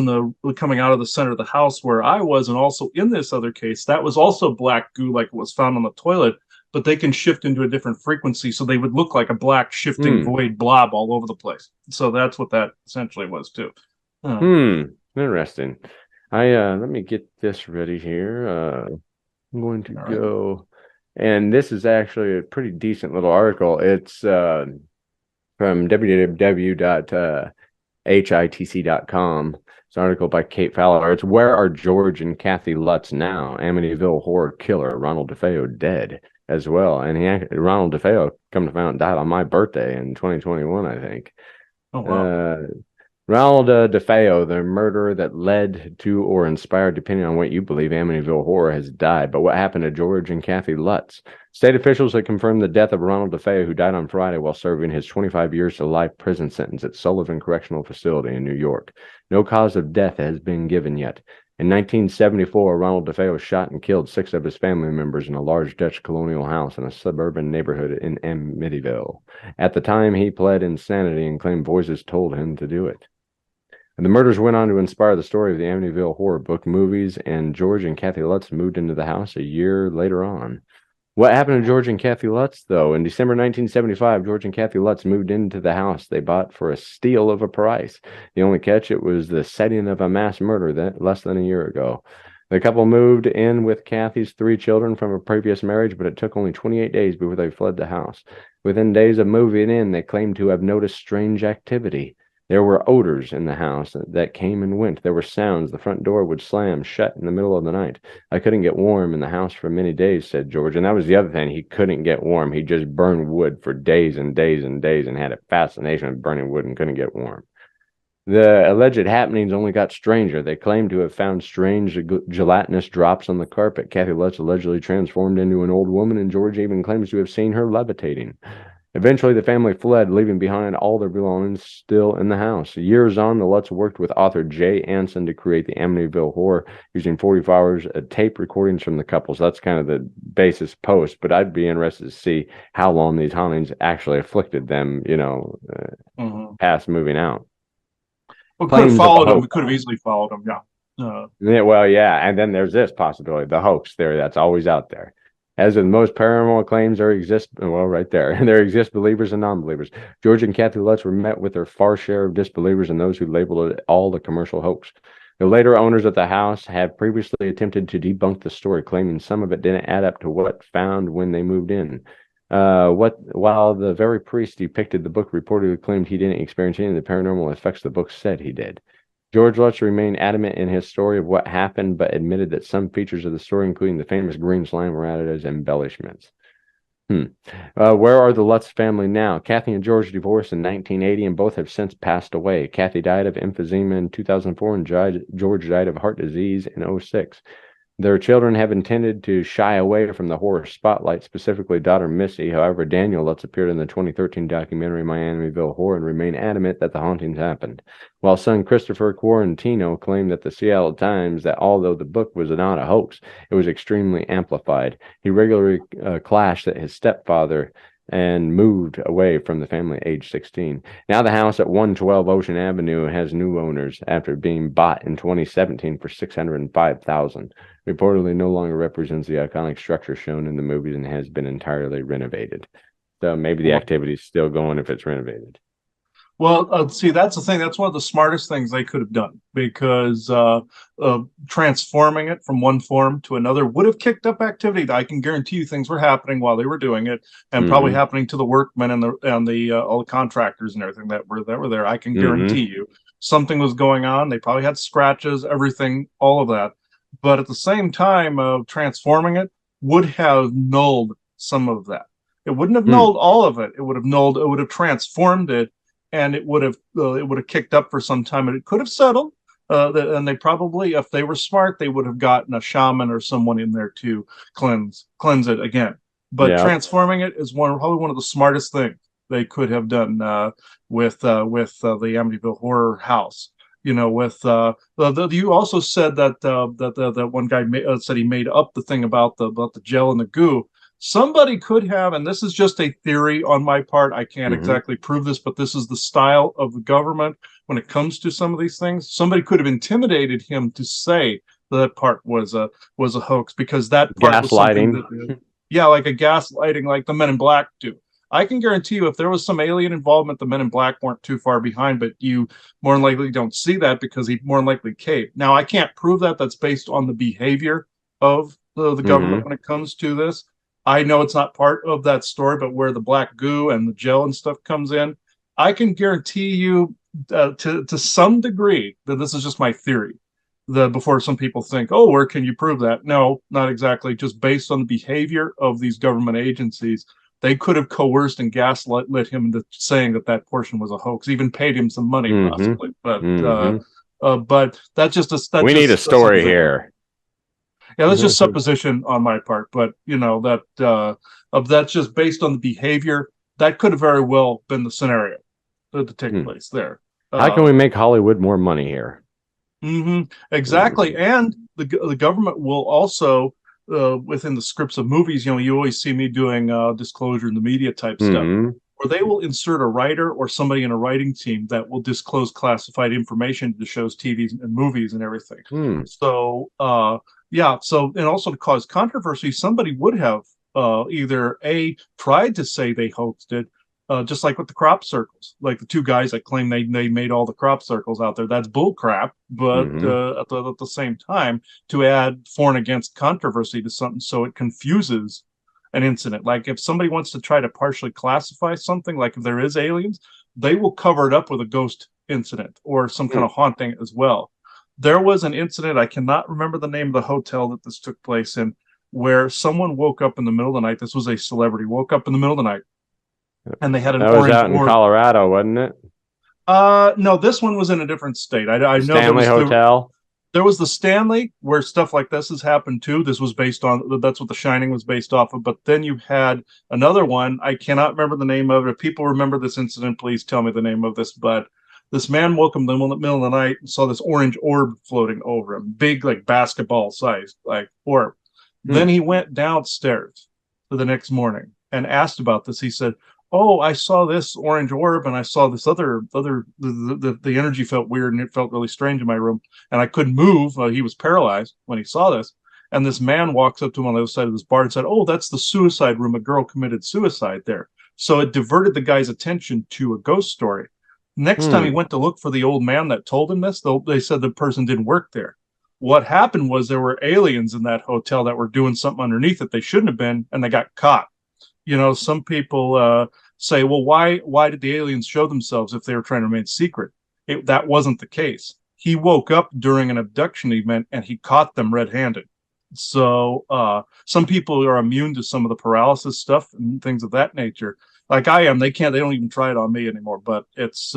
coming out of the center of the house where I was, and also in this other case, that was also black goo like it was found on the toilet, but they can shift into a different frequency, so they would look like a black shifting void blob all over the place. So that's what that essentially was too. Interesting. Let me get this ready here. I'm going to go, and this is actually a pretty decent little article. It's from www.hitc.com. It's an article by Kate Fowler. It's "Where Are George and Kathy Lutz Now? Amityville Horror Killer Ronald DeFeo Dead" as well. And Ronald DeFeo, come to find out, died on my birthday in 2021, I think. Oh, wow. Ronald DeFeo, the murderer that led to or inspired, depending on what you believe, Amityville Horror, has died. But what happened to George and Kathy Lutz? State officials have confirmed the death of Ronald DeFeo, who died on Friday while serving his 25 years to life prison sentence at Sullivan Correctional Facility in New York. No cause of death has been given yet. In 1974, Ronald DeFeo shot and killed 6 of his family members in a large Dutch colonial house in a suburban neighborhood in Amityville. At the time, he pled insanity and claimed voices told him to do it. And the murders went on to inspire the story of the Amityville horror book, movies, and George and Kathy Lutz moved into the house a year later on. What happened to George and Kathy Lutz, though? In December 1975, George and Kathy Lutz moved into the house they bought for a steal of a price. The only catch, it was the setting of a mass murder less than a year ago. The couple moved in with Kathy's 3 children from a previous marriage, but it took only 28 days before they fled the house. Within days of moving in, they claimed to have noticed strange activity. There were odors in the house that came and went. There were sounds. The front door would slam shut in the middle of the night. I couldn't get warm in the house for many days, said George. And that was the other thing. He couldn't get warm. He just burned wood for days and days and days and had a fascination with burning wood and couldn't get warm. The alleged happenings only got stranger. They claimed to have found strange gelatinous drops on the carpet. Kathy Lutz allegedly transformed into an old woman, and George even claims to have seen her levitating. Eventually, the family fled, leaving behind all their belongings still in the house. Years on, the Lutz worked with author Jay Anson to create the Amityville Horror, using 44 hours of tape recordings from the couple. So that's kind of the basis post, but I'd be interested to see how long these hauntings actually afflicted them, past moving out. Well, could have followed them. We could have easily followed them, yeah. Yeah, well, yeah, and then there's this possibility, the hoax theory that's always out there. As with most paranormal claims, there exist believers and non-believers. George and Kathy Lutz were met with their fair share of disbelievers and those who labeled it all a commercial hoax. The later owners of the house have previously attempted to debunk the story, claiming some of it didn't add up to what found when they moved in. While the very priest depicted the book reportedly claimed he didn't experience any of the paranormal effects the book said he did. George Lutz remained adamant in his story of what happened, but admitted that some features of the story, including the famous green slime, were added as embellishments. Where are the Lutz family now? Kathy and George divorced in 1980, and both have since passed away. Kathy died of emphysema in 2004, and George died of heart disease in 2006. Their children have intended to shy away from the horror spotlight, specifically daughter Missy. However, Daniel Lutz appeared in the 2013 documentary Amityville Horror and remained adamant that the hauntings happened, while son Christopher Quarantino claimed that the Seattle Times that although the book was not a hoax, it was extremely amplified. He regularly clashed at his stepfather and moved away from the family at age 16. Now the house at 112 Ocean Avenue has new owners after being bought in 2017 for $605,000. Reportedly no longer represents the iconic structure shown in the movies and has been entirely renovated. So maybe the activity is still going if it's renovated. Well, see, that's the thing. That's one of the smartest things they could have done, because transforming it from one form to another would have kicked up activity. I can guarantee you things were happening while they were doing it, and probably happening to the workmen and the all the contractors and everything that were there. I can guarantee you something was going on. They probably had scratches, everything, all of that. But at the same time, transforming it would have nulled some of that. It wouldn't have nulled all of it. It would have transformed it. And it would have kicked up for some time, and it could have settled. And they probably, if they were smart, they would have gotten a shaman or someone in there to cleanse it again. But transforming it is probably one of the smartest things they could have done with the Amityville Horror House. You also said that one guy said he made up the thing about the gel and the goo. Somebody could have, and this is just a theory on my part, I can't exactly prove this, but this is the style of the government when it comes to some of these things. Somebody could have intimidated him to say that part was a hoax, because that part gaslighting. Like a gaslighting, like the Men in Black do. I can guarantee you, if there was some alien involvement, the Men in Black weren't too far behind, but you more than likely don't see that because he more than likely caved. Now, I can't prove that. That's based on the behavior of the government when it comes to this. I know it's not part of that story, but where the black goo and the gel and stuff comes in, I can guarantee you to some degree that this is just my theory. Before some people think, oh, where can you prove that? No, not exactly. Just based on the behavior of these government agencies, they could have coerced and gaslit him into saying that portion was a hoax, even paid him some money possibly. But that's just we need a story here. Yeah, that's just supposition on my part. But that's just based on the behavior. That could have very well been the scenario to take place there. How can we make Hollywood more money here? Exactly. And the government will also, within the scripts of movies, you always see me doing disclosure in the media type stuff, where they will insert a writer or somebody in a writing team that will disclose classified information to shows, TVs, and movies and everything. So, and also to cause controversy, somebody would have either tried to say they hoaxed it, just like with the crop circles, like the two guys that claim they made all the crop circles out there. That's bull crap. But at the same time, to add for and against controversy to something so it confuses an incident. Like if somebody wants to try to partially classify something, like if there is aliens, they will cover it up with a ghost incident or some kind of haunting as well. There was an incident, I cannot remember the name of the hotel that this took place in, where someone woke up in the middle of the night. This was a celebrity, woke up in the middle of the night, and they had an orange. That was out in Colorado, wasn't it? No, this one was in a different state. I know Stanley Hotel. There was the Stanley, where stuff like this has happened too. This was based on, that's what The Shining was based off of. But then you had another one. I cannot remember the name of it. If people remember this incident, please tell me the name of this. But this man woke up in the middle of the night and saw this orange orb floating over him, big, like basketball sized, like orb. Then he went downstairs the next morning and asked about this. He said, "Oh, I saw this orange orb, and I saw this the energy felt weird, and it felt really strange in my room, and I couldn't move." He was paralyzed when he saw this. And this man walks up to him on the other side of this bar and said, "Oh, that's the suicide room. A girl committed suicide there." So it diverted the guy's attention to a ghost story. Next time he went to look for the old man that told him this, they said the person didn't work there. What happened was there were aliens in that hotel that were doing something underneath that they shouldn't have been, and they got caught. Some people say, well, why did the aliens show themselves if they were trying to remain secret? That wasn't the case. He woke up during an abduction event, and he caught them red-handed. So some people are immune to some of the paralysis stuff and things of that nature. Like I am, they don't even try it on me anymore. But it's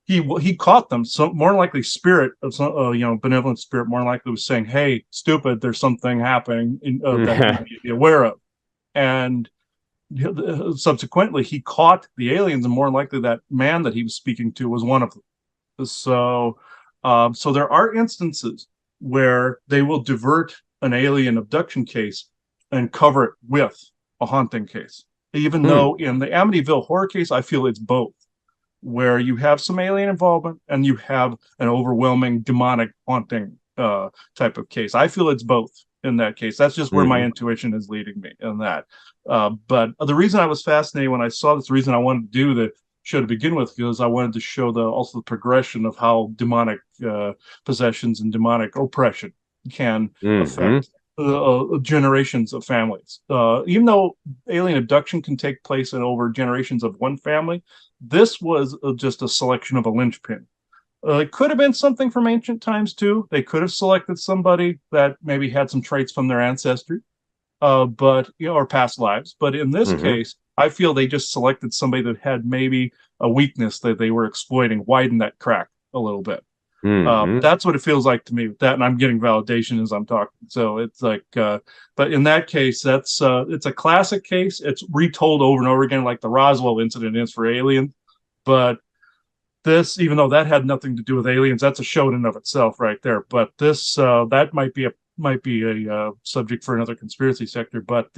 he caught them. So more likely, spirit of some benevolent spirit, more likely was saying, "Hey, stupid, there's something happening that you need to be aware of." And subsequently, he caught the aliens, and more likely that man that he was speaking to was one of them. So there are instances where they will divert an alien abduction case and cover it with a haunting case. Even though in the Amityville horror case, I feel it's both, where you have some alien involvement and you have an overwhelming demonic haunting type of case. I feel it's both in that case. That's just where my intuition is leading me in that. But the reason I was fascinated when I saw this, the reason I wanted to do the show to begin with, because I wanted to show also the progression of how demonic possessions and demonic oppression can affect generations of families. Even though alien abduction can take place in over generations of one family, this was just a selection of a linchpin. It could have been something from ancient times too. They could have selected somebody that maybe had some traits from their ancestry, or past lives. But in this case, I feel they just selected somebody that had maybe a weakness that they were exploiting, widen that crack a little bit. That's what it feels like to me with that, and I'm getting validation as I'm talking. So it's like, but in that case, it's a classic case. It's retold over and over again, like the Roswell incident is for aliens. But this, even though that had nothing to do with aliens, that's a show in and of itself right there. But this, that might be a subject for another conspiracy sector. But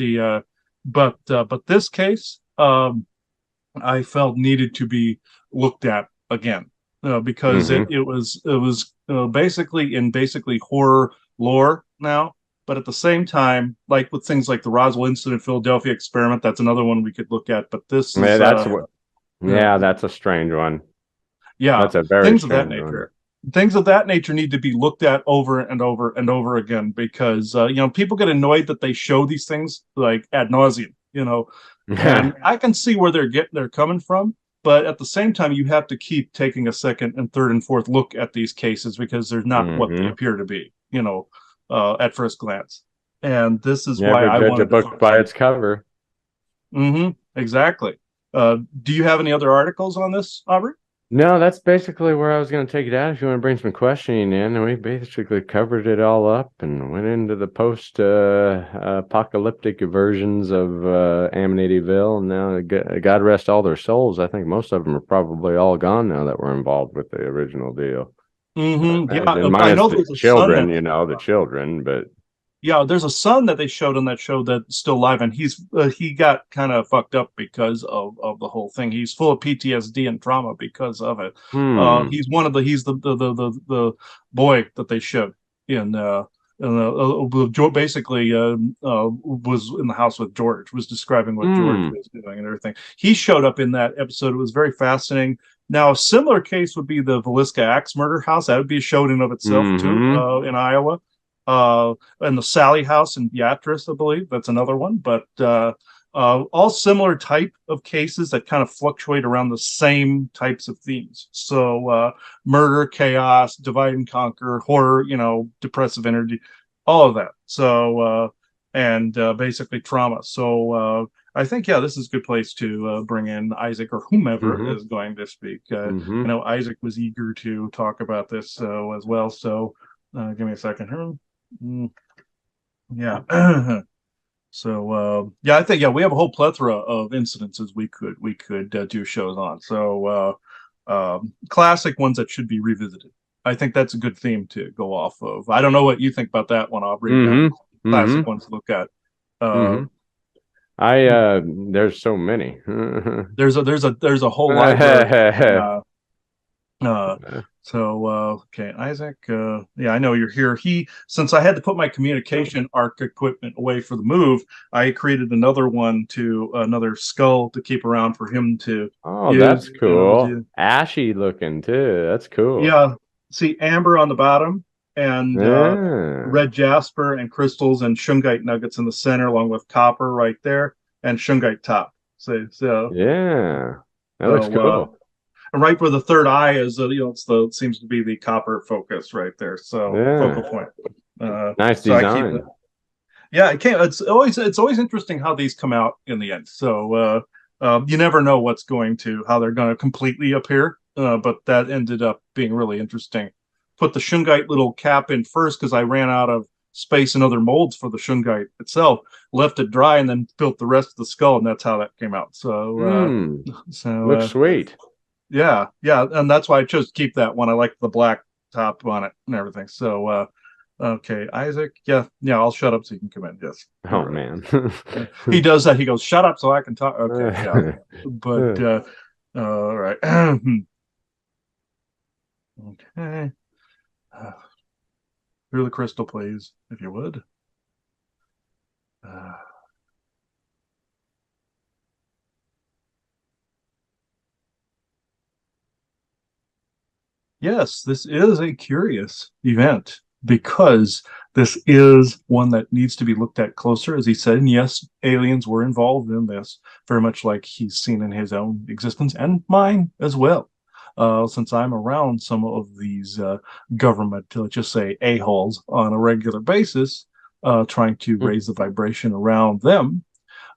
but this case, I felt needed to be looked at again. Because it was basically horror lore now, but at the same time, like with things like the Roswell incident, Philadelphia experiment, that's another one we could look at. But this is that's a strange one. Yeah, that's a very things strange of that nature. Things of that nature need to be looked at over and over and over again, because people get annoyed that they show these things like ad nauseum. And I can see where they're coming from. But at the same time, you have to keep taking a second and third and fourth look at these cases, because they're not what they appear to be, at first glance. And this is why I judge wanted a book by its cover. Exactly. Do you have any other articles on this, Aubrey? No, that's basically where I was going to take it out. If you want to bring some questioning in, and we basically covered it all up and went into the post apocalyptic versions of Amityville. And now, God rest all their souls. I think most of them are probably all gone now that were involved with the original deal. Yeah, Imagine, I minus know the there's a son children, that the children, but yeah, there's a son that they showed on that show that's still alive, and he got kind of fucked up because of the whole thing. He's full of PTSD and trauma because of it. hmm. He's the boy that they showed in basically was in the house with George, was describing what George Hmm. was doing and everything. He showed up in that episode. It was very fascinating. Now, a similar case would be the Villisca Axe murder house. That would be a show in and of itself too, Mm-hmm. in Iowa. And the Sally House in Beatrice, I believe that's another one. But all similar type of cases that kind of fluctuate around the same types of themes. So murder, chaos, divide and conquer, horror, depressive energy, all of that. So and basically trauma. So I think this is a good place to bring in Isaac or whomever Mm-hmm. is going to speak. Mm-hmm. I know Isaac was eager to talk about this as well. So give me a second here. Yeah. So I think we have a whole plethora of incidences we could do shows on. So classic ones that should be revisited. I think that's a good theme to go off of. I don't know what you think about that one, Aubrey. Mm-hmm. Mm-hmm. Classic ones to look at. Uh, Mm-hmm. There's so many. there's a whole library. Uh, Uh, okay, Isaac. I know you're here. Since I had to put my communication arc equipment away for the move, I created another skull to keep around for him to Oh, that's use. cool. Ashy looking too. That's cool. Yeah, see amber on the bottom and Yeah. red jasper and crystals and shungite nuggets in the center, along with copper right there and shungite top. Yeah. That looks So cool. and right where the third eye is, it seems to be the copper focus right there. So focal Yeah. point. Nice So I keep it. design. Yeah, it can't. It's always interesting how these come out in the end. So you never know how they're going to completely appear. But that ended up being really interesting. Put the shungite little cap in first because I ran out of space and other molds for the shungite itself. Left it dry and then built the rest of the skull, and that's how that came out. So Looks sweet. yeah, and that's why I chose to keep that one. I like the black top on it and everything. So okay, Isaac, I'll shut up so you can come in. Yes. Oh man. He does that. He goes, "Shut up so I can talk." Okay, yeah. But all right. Okay. Through the crystal, please, if you would. Uh, yes, this is a curious event because this is one that needs to be looked at closer, as he said. And yes, aliens were involved in this, very much like he's seen in his own existence and mine as well. Since I'm around some of these government, let's just say, a-holes on a regular basis, trying to raise the vibration around them,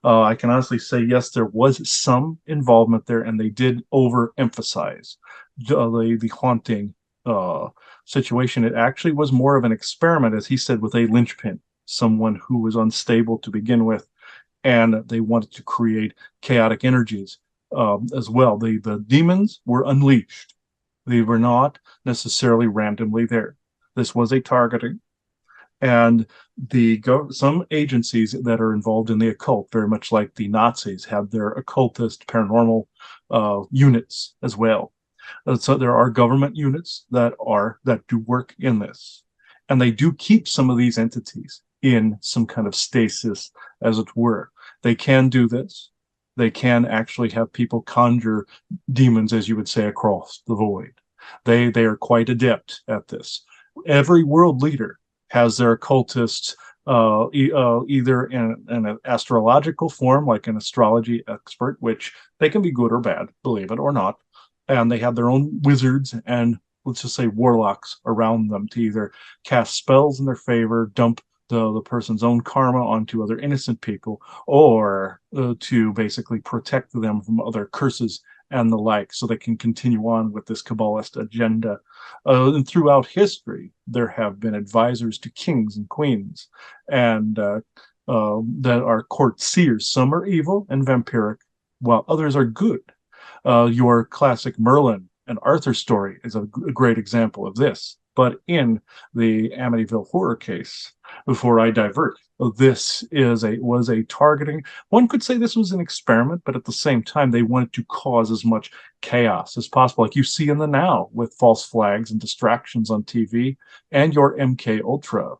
I can honestly say, yes, there was some involvement there, and they did overemphasize the haunting situation. It actually was more of an experiment, as he said, with a linchpin, someone who was unstable to begin with, and they wanted to create chaotic energies as well. The demons were unleashed. They were not necessarily randomly there. This was a targeting. And some agencies that are involved in the occult, very much like the Nazis, have their occultist paranormal units as well. So there are government units that do work in this, and they do keep some of these entities in some kind of stasis, as it were. They can do this. They can actually have people conjure demons, as you would say, across the void. They are quite adept at this. Every world leader has their occultists either in an astrological form, like an astrology expert, which they can be good or bad, believe it or not. And they have their own wizards and, let's just say, warlocks around them to either cast spells in their favor, dump the person's own karma onto other innocent people, or to basically protect them from other curses and the like, so they can continue on with this Kabbalist agenda. And throughout history, there have been advisors to kings and queens, and that are court seers. Some are evil and vampiric, while others are good. Your classic Merlin and Arthur story is a great example of this. But in the Amityville horror case, before I divert, this was a targeting. One could say this was an experiment, but at the same time, they wanted to cause as much chaos as possible, like you see in the now with false flags and distractions on TV, and your MK Ultra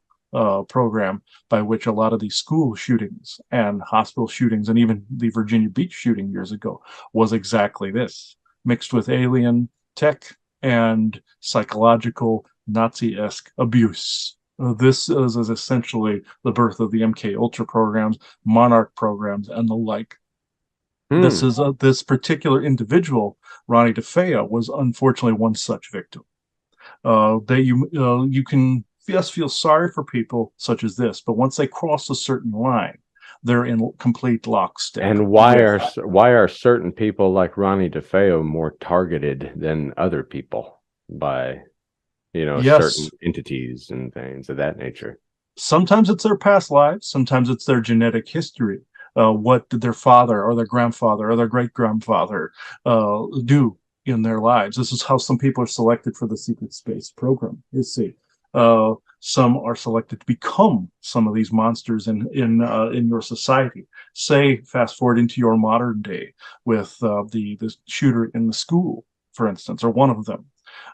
program, by which a lot of these school shootings and hospital shootings, and even the Virginia Beach shooting years ago, was exactly this, mixed with alien tech and psychological Nazi-esque abuse. This is essentially the birth of the MK Ultra programs, Monarch programs, and the like. This particular individual, Ronnie DeFeo, was unfortunately one such victim. You can feel sorry for people such as this, but once they cross a certain line, they're in complete lockstep. And why are certain people like Ronnie DeFeo more targeted than other people by, certain entities and things of that nature? Sometimes it's their past lives. Sometimes it's their genetic history. What did their father or their grandfather or their great-grandfather do in their lives? This is how some people are selected for the secret space program. You see, some are selected to become some of these monsters in your society. Say, fast forward into your modern day with the shooter in the school, for instance, or one of them,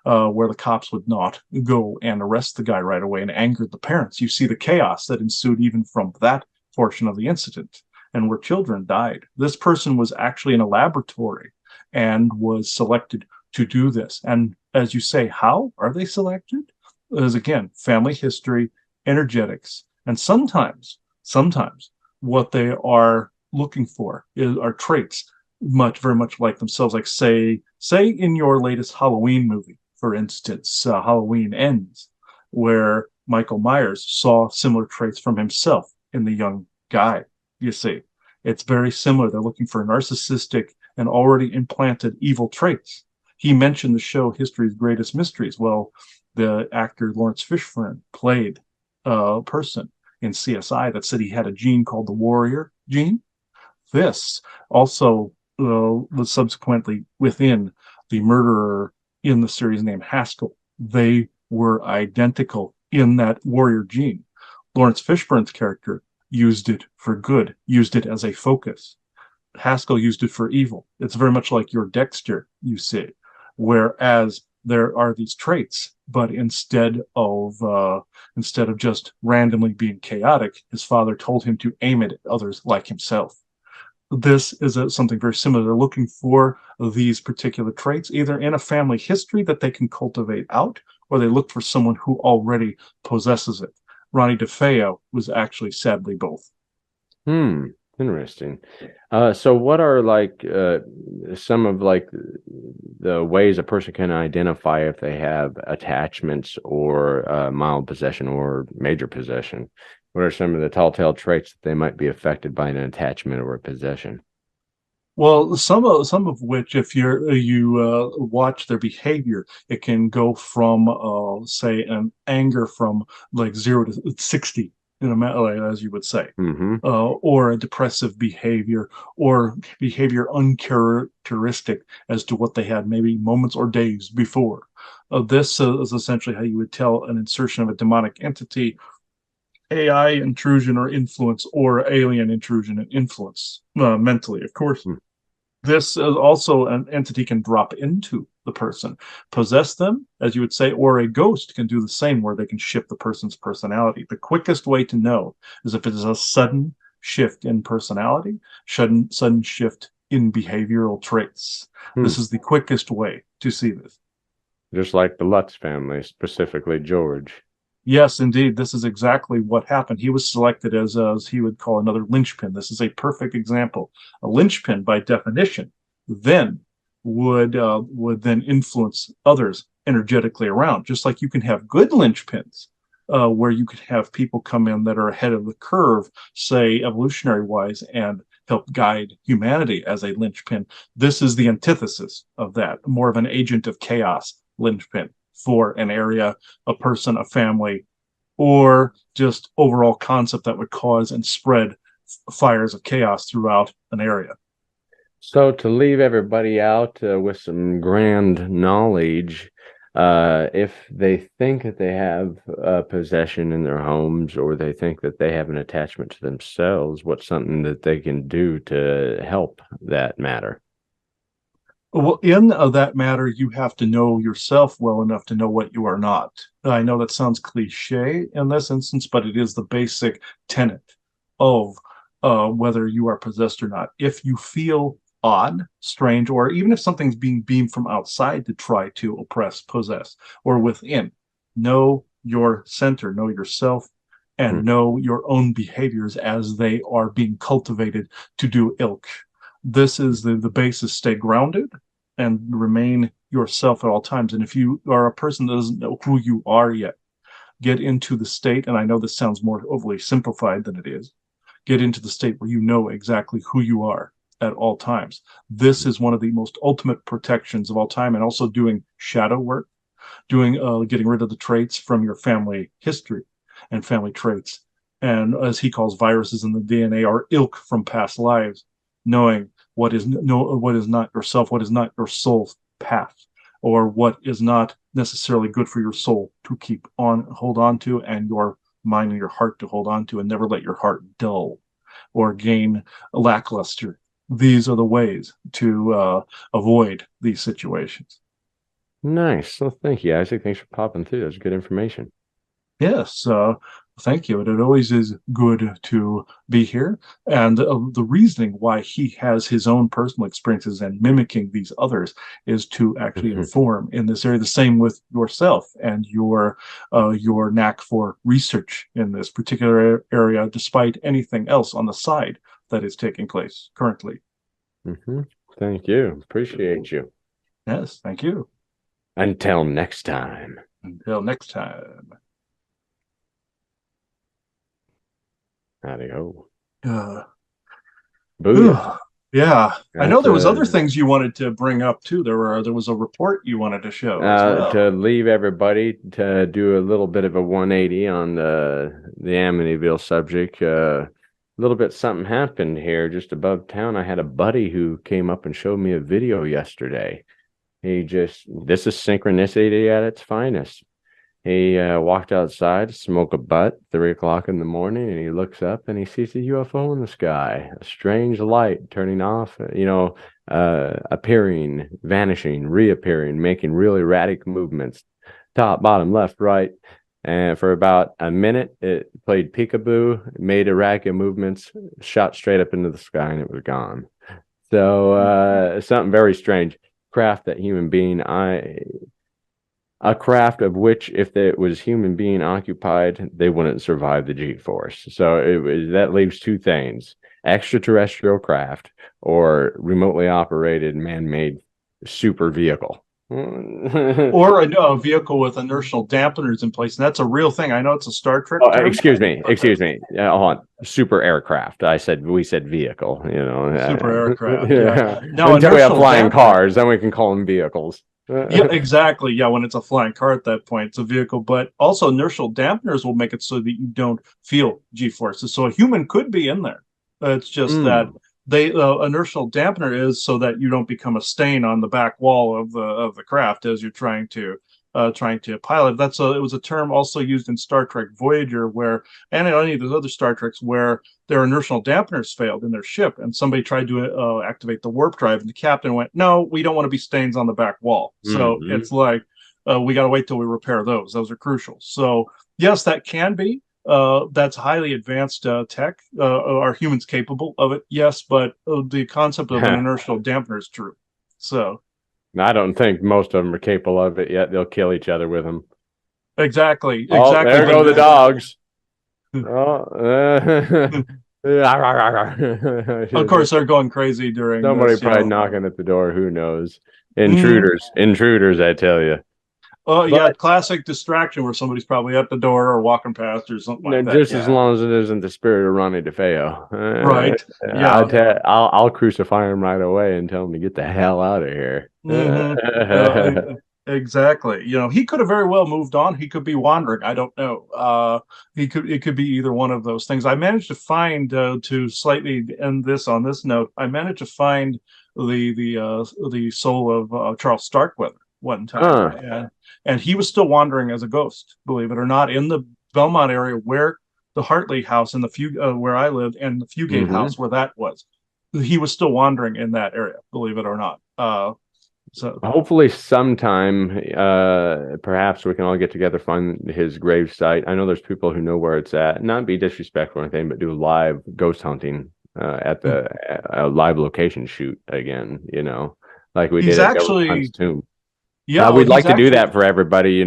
where the cops would not go and arrest the guy right away and angered the parents. You see the chaos that ensued even from that portion of the incident, and where children died. This person was actually in a laboratory and was selected to do this. And as you say, how are they selected? Is again family history, energetics, and sometimes what they are looking for are traits very much like themselves. Like say in your latest Halloween movie, for instance, Halloween Ends, where Michael Myers saw similar traits from himself in the young guy. You see, it's very similar. They're looking for narcissistic and already implanted evil traits. He mentioned the show History's Greatest Mysteries. Well, the actor Lawrence Fishburne played a person in CSI that said he had a gene called the warrior gene. This also was subsequently within the murderer in the series named Haskell. They were identical in that warrior gene. Lawrence Fishburne's character used it for good, used it as a focus. Haskell used it for evil. It's very much like your Dexter, you see, whereas there are these traits, but instead of just randomly being chaotic, his father told him to aim it at others like himself. This is something very similar. They're looking for these particular traits, either in a family history that they can cultivate out, or they look for someone who already possesses it. Ronnie DeFeo was actually sadly both. Interesting. So what are some of the ways a person can identify if they have attachments or mild possession or major possession? What are some of the telltale traits that they might be affected by an attachment or a possession? Well, some of which, if you watch their behavior, it can go from say an anger from like 0 to 60, as you would say, or a depressive behavior, or behavior uncharacteristic as to what they had maybe moments or days before. This is essentially how you would tell an insertion of a demonic entity, AI intrusion or influence, or alien intrusion and influence, mentally, of course. This is also an entity can drop into the person, possess them, as you would say, or a ghost can do the same, where they can shift the person's personality. The quickest way to know is if it is a sudden shift in personality, sudden shift in behavioral traits. This is the quickest way to see this. Just like the Lutz family, specifically George. Yes, indeed. This is exactly what happened. He was selected as he would call another linchpin. This is a perfect example. A linchpin, by definition, then would then influence others energetically around. Just like you can have good linchpins where you could have people come in that are ahead of the curve, say evolutionary wise, and help guide humanity as a linchpin. This is the antithesis of that, more of an agent of chaos linchpin for an area, a person, a family, or just overall concept that would cause and spread fires of chaos throughout an area. So to leave everybody out with some grand knowledge, if they think that they have possession in their homes, or they think that they have an attachment to themselves, what's something that they can do to help that matter? Well, in that matter, you have to know yourself well enough to know what you are not. I know that sounds cliche in this instance, but it is the basic tenet of whether you are possessed or not. If you feel odd, strange, or even if something's being beamed from outside to try to oppress, possess, or within, know your center, know yourself, and know your own behaviors as they are being cultivated to do ilk. This is the basis. Stay grounded and remain yourself at all times. And if you are a person that doesn't know who you are yet, get into the state, and I know this sounds more overly simplified than it is, get into the state where you know exactly who you are at all times. This is one of the most ultimate protections of all time, and also doing shadow work, doing getting rid of the traits from your family history and family traits. And as he calls viruses in the DNA, are ilk from past lives, knowing what is not yourself, what is not your soul path, or what is not necessarily good for your soul to hold on to, and your mind and your heart to hold on to, and never let your heart dull or gain lackluster. These are the ways to avoid these situations. Nice. Well, thank you, Isaac. Thanks for popping through. That's good information. Yes, thank you. And it always is good to be here. And the reasoning why he has his own personal experiences and mimicking these others is to actually inform in this area. The same with yourself and your knack for research in this particular area, despite anything else on the side that is taking place currently. Thank you. Appreciate you. Yes, thank you. Until next time. Until next time. Howdy-ho. Booyah. Yeah, I know there was other things you wanted to bring up too. There was a report you wanted to show as well. To leave everybody, to do a little bit of a 180 on the Amityville subject. A little bit something happened here just above town. I had a buddy who came up and showed me a video yesterday. This is synchronicity at its finest. He walked outside to smoke a butt 3 o'clock in the morning, and he looks up and he sees a UFO in the sky, a strange light turning off, appearing, vanishing, reappearing, making really erratic movements, top, bottom, left, right. And for about a minute, it played peekaboo, made erratic movements, shot straight up into the sky, and it was gone. So something very strange. Craft that human being, a craft of which, if it was human being occupied, they wouldn't survive the G-force. So that leaves two things: extraterrestrial craft or remotely operated man-made super vehicle. Or a vehicle with inertial dampeners in place. And that's a real thing. I know it's a Star Trek term. Excuse me. Hold on. Super aircraft. We said vehicle, Super aircraft. Yeah. Now, until we have flying cars, then we can call them vehicles. Yeah, exactly. Yeah, when it's a flying car at that point, it's a vehicle. But also inertial dampeners will make it so that you don't feel G-forces. So a human could be in there. It's just that inertial dampener is so that you don't become a stain on the back wall of the craft as you're trying to pilot. It was a term also used in Star Trek Voyager, and in any of those other Star Treks where their inertial dampeners failed in their ship, and somebody tried to activate the warp drive, and the captain went, "No, we don't want to be stains on the back wall." So it's like we got to wait till we repair those. Those are crucial. So yes, that can be. That's highly advanced tech. Are humans capable of it? Yes, but the concept of an inertial dampener is true. So I don't think most of them are capable of it yet. They'll kill each other with them. Exactly. Oh, there go the dogs. Of course, they're going crazy during. Somebody probably knocking at the door. Who knows? Intruders, I tell you. Oh yeah, But classic distraction where somebody's probably at the door or walking past or something like that. just as Yeah. long as it isn't the spirit of Ronnie DeFeo, Right. Yeah. I'll crucify him right away and tell him to get the hell out of here. hmm Uh, exactly. He could have very well moved on. He could be wandering. I don't know. It could be either one of those things. I managed to find to slightly end this on this note. I managed to find the soul of Charles Starkweather one time, Huh. and he was still wandering as a ghost, believe it or not, in the Belmont area where the Hartley house and where I lived and the Fugate Hmm. house where that was. He was still wandering in that area, believe it or not. So Hopefully sometime, perhaps we can all get together, find his grave site. I know there's people who know where it's at, not be disrespectful or anything, but do live ghost hunting at the live location shoot again, like we he's did at Government Hunt's actually, tomb. yeah, well, We'd he's like to do actually, that for everybody,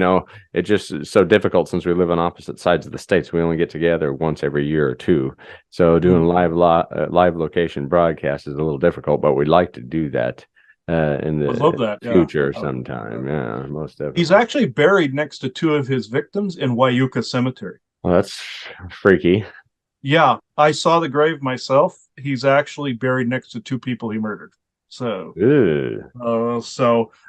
It's just so difficult since we live on opposite sides of the states. We only get together once every year or two. So doing live location broadcast is a little difficult, but we'd like to do that in would love the that. Yeah. future sometime. Yeah, most He's definitely. actually buried next to two of his victims in Wyuka Cemetery. Well, that's freaky. Yeah, I saw the grave myself. He's actually buried next to two people he murdered. So, Ew.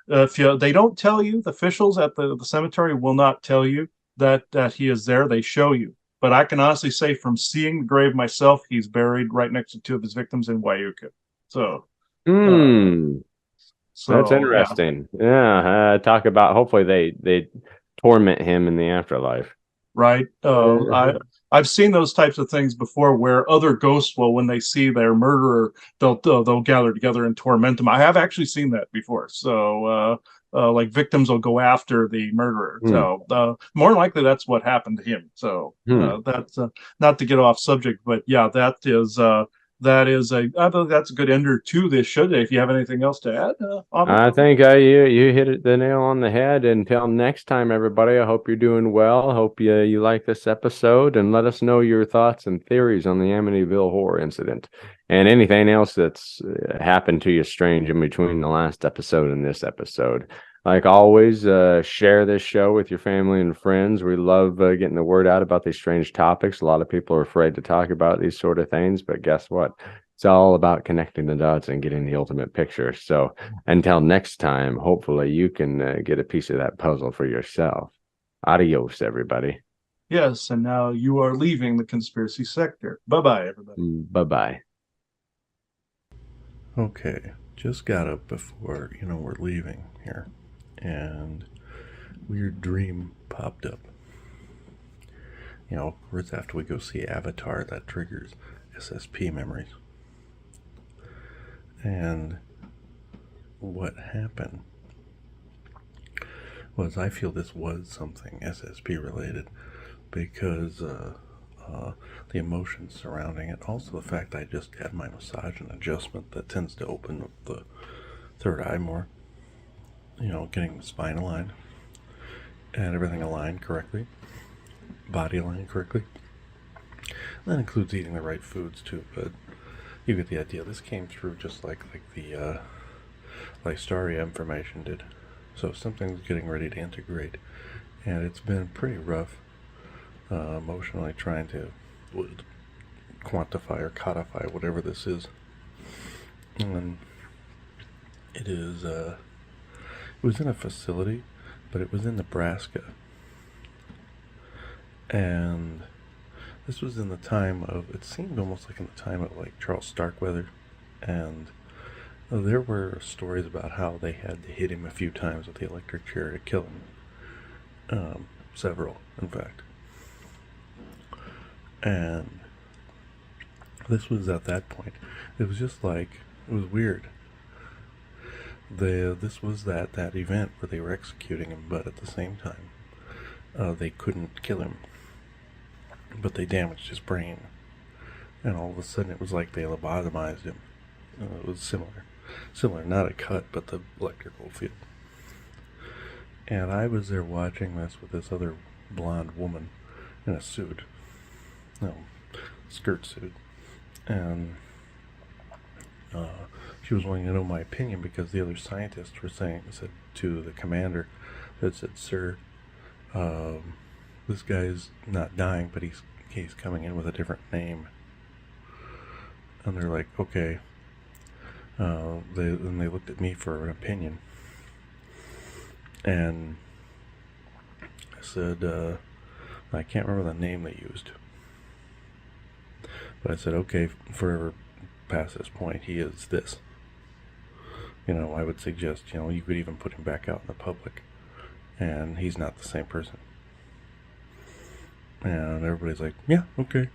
if they don't tell you, the officials at the cemetery will not tell you that he is there. They show you. But I can honestly say, from seeing the grave myself, he's buried right next to two of his victims in Wyuka. So, uh, Hmm. That's yeah. interesting. Yeah. Talk about hopefully they torment him in the afterlife. Right? I've seen those types of things before, where other ghosts will, when they see their murderer, they'll gather together and torment them. I have actually seen that before. So, like victims will go after the murderer. Hmm. So, more than likely, that's what happened to him. So, Hmm. that's not to get off subject, but yeah, that's a good ender to this show today. If you have anything else to add, Aubrey? I think you hit the nail on the head. Until next time, everybody, I hope you're doing well. Hope you like this episode, and let us know your thoughts and theories on the Amityville horror incident and anything else that's happened to you strange in between the last episode and this episode. Like always, share this show with your family and friends. We love getting the word out about these strange topics. A lot of people are afraid to talk about these sort of things, but guess what? It's all about connecting the dots and getting the ultimate picture. So until next time, hopefully you can get a piece of that puzzle for yourself. Adios, everybody. Yes, and now you are leaving the conspiracy sector. Bye bye, everybody. Bye-bye. Okay, just got up before, we're leaving here, and weird dream popped up. Of course, after we go see Avatar, that triggers SSP memories. And what happened was, I feel this was something SSP related, because the emotions surrounding it. Also, the fact I just had my massage and adjustment that tends to open up the third eye more. Getting the spine aligned and everything aligned correctly, body aligned correctly. That includes eating the right foods too, but you get the idea. This came through just like the Lystaria information did. So something's getting ready to integrate, and it's been pretty rough emotionally trying to quantify or codify whatever this is. And it was in a facility, but it was in Nebraska. And this was in the time of, it seemed almost like in the time of like Charles Starkweather. And there were stories about how they had to hit him a few times with the electric chair to kill him. Several, in fact. And this was at that point. It was just like, it was weird. This was that event where they were executing him, but at the same time, they couldn't kill him. But they damaged his brain. And all of a sudden it was like they lobotomized him. It was similar, not a cut, but the electrical field. And I was there watching this with this other blonde woman in a suit. No, skirt suit. And she was wanting to know my opinion because the other scientists were said to the commander, that said, "Sir, this guy's not dying, but he's coming in with a different name." And they're like, "Okay." Then they looked at me for an opinion, and I said, I can't remember the name they used, but I said, "Okay, forever past this point, he is this. I would suggest, you could even put him back out in the public, and he's not the same person." And everybody's like, "Yeah, okay."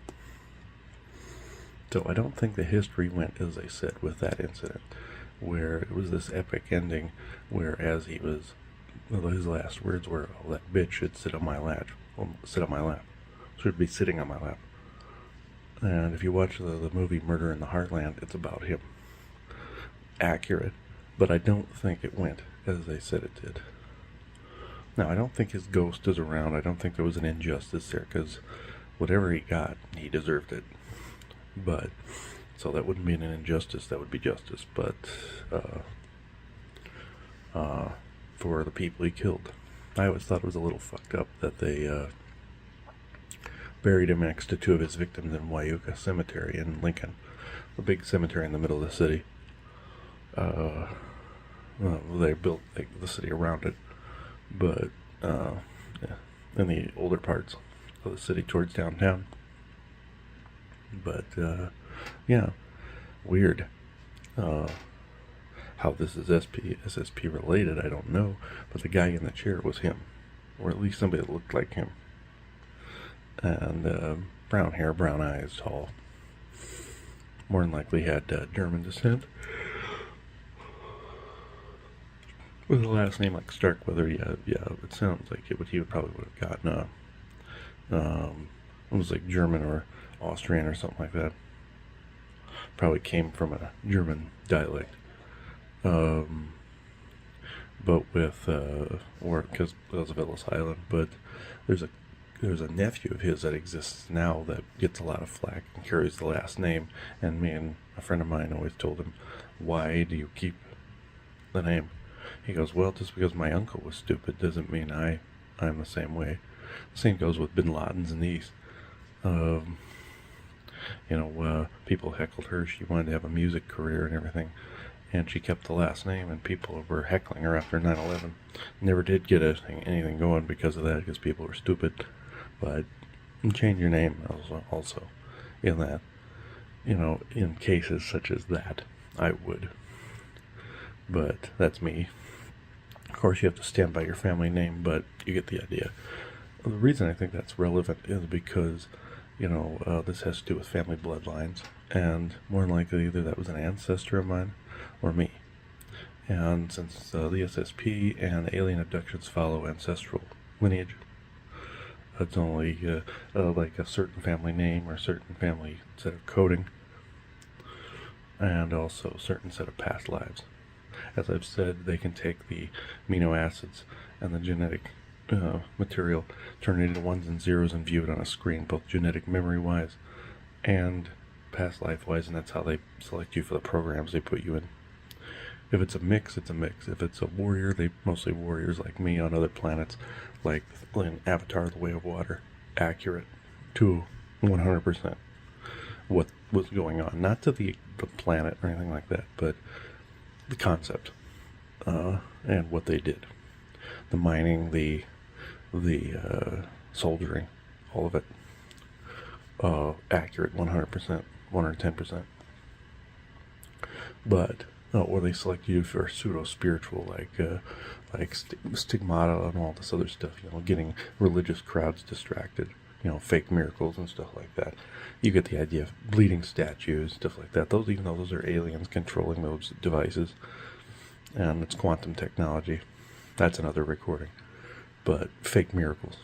So I don't think the history went as they said with that incident, where it was this epic ending, whereas his last words were, "Oh, that bitch should sit on my lap. Should be sitting on my lap." And if you watch the movie Murder in the Heartland, it's about him. Accurate, but I don't think it went as they said it did. Now, I don't think his ghost is around. I don't think there was an injustice there, because whatever he got, he deserved it. But, so that wouldn't be an injustice, that would be justice. But, for the people he killed, I always thought it was a little fucked up that they, buried him next to two of his victims in Wyuka Cemetery in Lincoln, the big cemetery in the middle of the city. They built the city around it, but in the older parts of the city towards downtown. But yeah, weird. How this is SSP related, I don't know, but the guy in the chair was him, or at least somebody that looked like him. And brown hair, brown eyes, tall. More than likely had German descent. With a last name like Starkweather, yeah, it sounds like he probably would have gotten it was like German or Austrian or something like that. Probably came from a German dialect. But with or because it was Ellis Island, but there's a nephew of his that exists now that gets a lot of flack and carries the last name. And me and a friend of mine always told him, "Why do you keep the name?" He goes, "Well, just because my uncle was stupid doesn't mean I'm the same way." The same goes with Bin Laden's in the East. People heckled her. She wanted to have a music career and everything, and she kept the last name, and people were heckling her after 9/11. Never did get anything going because of that, because people were stupid. But change your name also in that, in cases such as that, I would. But that's me. Of course, you have to stand by your family name, but you get the idea. The reason I think that's relevant is because, this has to do with family bloodlines, and more than likely either that was an ancestor of mine or me. And since the SSP and alien abductions follow ancestral lineage, it's only like a certain family name or a certain family set of coding, and also a certain set of past lives. As I've said, they can take the amino acids and the genetic material, turn it into ones and zeros, and view it on a screen, both genetic memory-wise and past life-wise, and that's how they select you for the programs they put you in. If it's a mix, it's a mix. If it's a warrior, they mostly warriors like me on other planets, like in Avatar: The Way of Water. Accurate to 100% what was going on. Not to the planet or anything like that, but the concept and what they did. The mining, the soldiering, all of it. Accurate 100%, 110%. But or they select you for pseudo-spiritual, like stigmata and all this other stuff, getting religious crowds distracted, fake miracles and stuff like that. You get the idea. Bleeding statues, stuff like that. Even though those are aliens controlling those devices, and it's quantum technology. That's another recording. But fake miracles.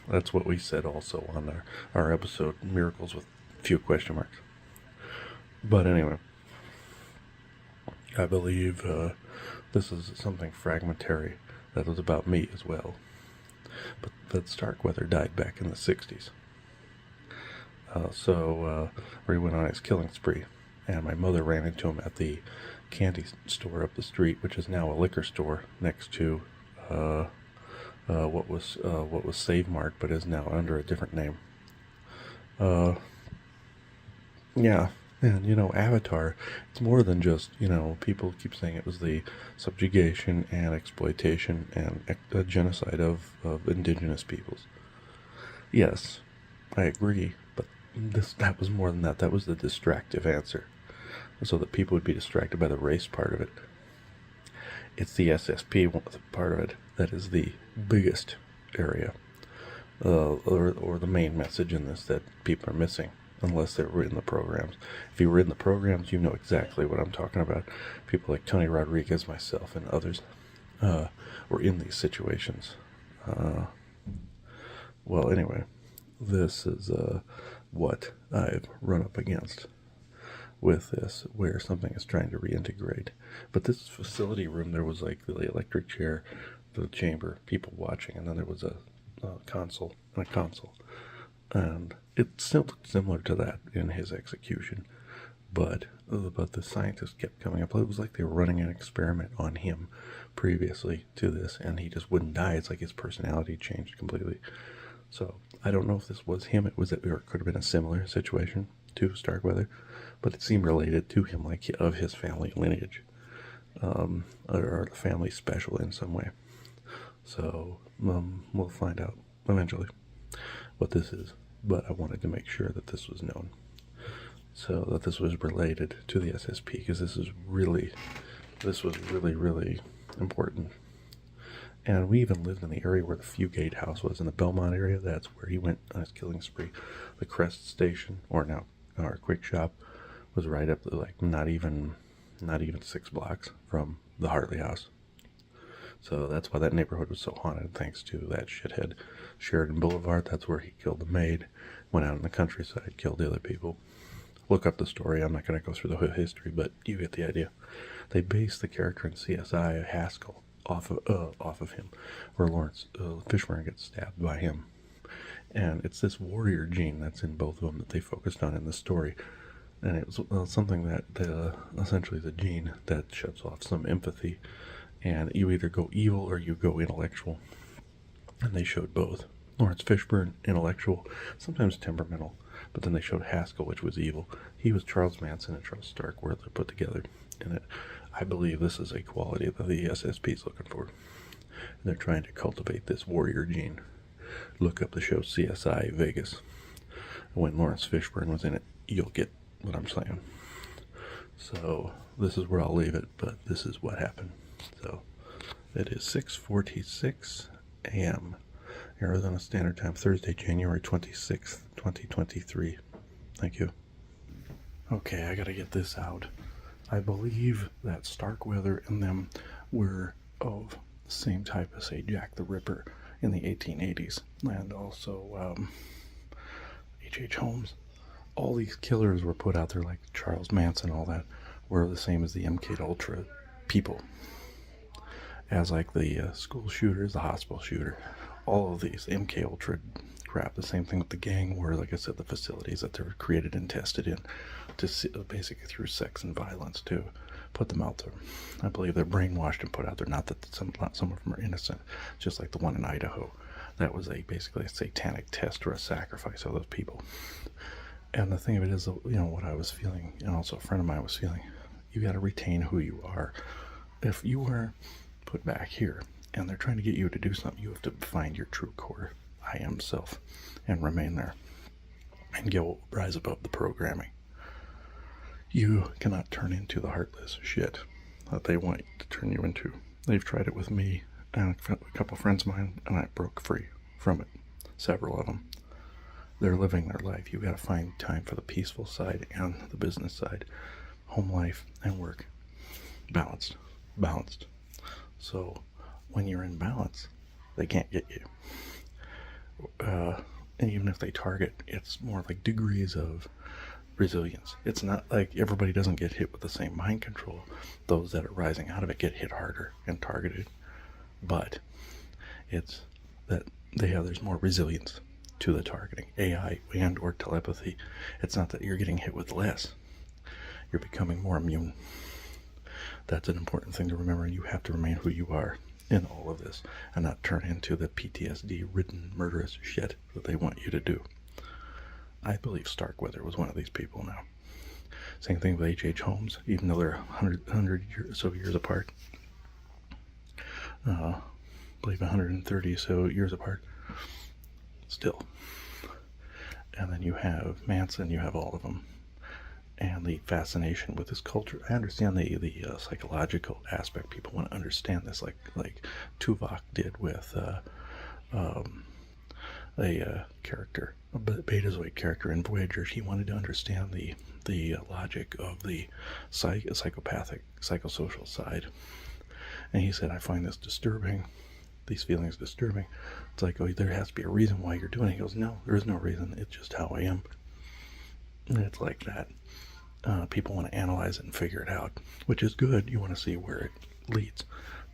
That's what we said also on our episode, Miracles with few question marks. But anyway, I believe this is something fragmentary that was about me as well. But that Starkweather died back in the 60s. So he went on his killing spree. and my mother ran into him at the candy store up the street, which is now a liquor store next to what was Save Mart, but is now under a different name. Yeah, and Avatar, it's more than just, people keep saying it was the subjugation and exploitation and genocide of indigenous peoples. Yes, I agree, but that was more than that. That was the distractive answer, so that people would be distracted by the race part of it. It's the SSP part of it that is the biggest area, or the main message in this that people are missing, unless they were in the programs. If you were in the programs, you know exactly what I'm talking about. People like Tony Rodriguez, myself, and others were in these situations. Well, anyway, this is what I've run up against with this, where something is trying to reintegrate. But this facility room, there was like the electric chair, the chamber, people watching, and then there was a console and a console. And it still looked similar to that in his execution. But the scientists kept coming up. It was like they were running an experiment on him previously to this, and he just wouldn't die. It's like his personality changed completely. So I don't know if this was him. Or it could have been a similar situation to Starkweather, but it seemed related to him, like of his family lineage, or the family special in some way. So we'll find out eventually what this is. But I wanted to make sure that this was known, so that this was related to the SSP, because this was really, really important. And we even lived in the area where the Fugate house was, in the Belmont area. That's where he went on his killing spree. The Crest station, or now our Quick Shop, was right up like not even 6 blocks from the Hartley house. So that's why that neighborhood was so haunted, thanks to that shithead Sheridan Boulevard. That's where he killed the maid, went out in the countryside, killed the other people. Look up the story. I'm not going to go through the whole history, but you get the idea. They based the character in CSI Haskell off of him, where Lawrence Fishburne gets stabbed by him. And it's this warrior gene that's in both of them that they focused on in the story. And it was something that essentially the gene that shuts off some empathy. And you either go evil or you go intellectual. And they showed both. Lawrence Fishburne, intellectual, sometimes temperamental. But then they showed Haskell, which was evil. He was Charles Manson and Charles Starkweather put together. And I believe this is a quality that the SSP is looking for. And they're trying to cultivate this warrior gene. Look up the show CSI Vegas. When Lawrence Fishburne was in it, you'll get what I'm saying. So this is where I'll leave it, but this is what happened. So it is 6:46 a.m. Arizona Standard Time, Thursday, January 26th, 2023. Thank you. Okay, I gotta get this out. I believe that Starkweather and them were of the same type as, say, Jack the Ripper in the 1880s, and also H.H. Holmes. All these killers were put out there, like Charles Manson, all that, were the same as the MK Ultra people. As like the school shooters, the hospital shooter, all of these MK Ultra crap. The same thing with the gang, where, like I said, the facilities that they were created and tested in, to basically through sex and violence to put them out there. I believe they're brainwashed and put out there. Not that some of them are innocent, just like the one in Idaho. That was basically a satanic test or a sacrifice of those people. And the thing of it is, what I was feeling, and also a friend of mine was feeling, you got to retain who you are. If you are put back here and they're trying to get you to do something, you have to find your true core, I am self, and remain there and rise above the programming. You cannot turn into the heartless shit that they want to turn you into. They've tried it with me and a couple friends of mine, and I broke free from it. Several of them. They're living their life. You've got to find time for the peaceful side and the business side. Home life and work. Balanced. So when you're in balance, they can't get you. And even if they target, it's more like degrees of resilience. It's not like everybody doesn't get hit with the same mind control. Those that are rising out of it get hit harder and targeted. But it's that there's more resilience to the targeting, AI and or telepathy. It's not that you're getting hit with less. you're becoming more immune. That's an important thing to remember. You have to remain who you are in all of this and not turn into the PTSD-ridden, murderous shit that they want you to do. I believe Starkweather was one of these people now. Same thing with H.H. Holmes, even though they're 100 or so years apart. I believe 130 so years apart. Still. And then you have Manson, you have all of them. And the fascination with this culture. I understand the psychological aspect. People want to understand this, like Tuvok did with a character, a Betazoid character in Voyager. He wanted to understand the logic of the psychopathic, psychosocial side. And he said, I find this disturbing, these feelings disturbing. It's like, oh, there has to be a reason why you're doing it. He goes, no, there is no reason. It's just how I am. And it's like that. People want to analyze it and figure it out, which is good. You want to see where it leads.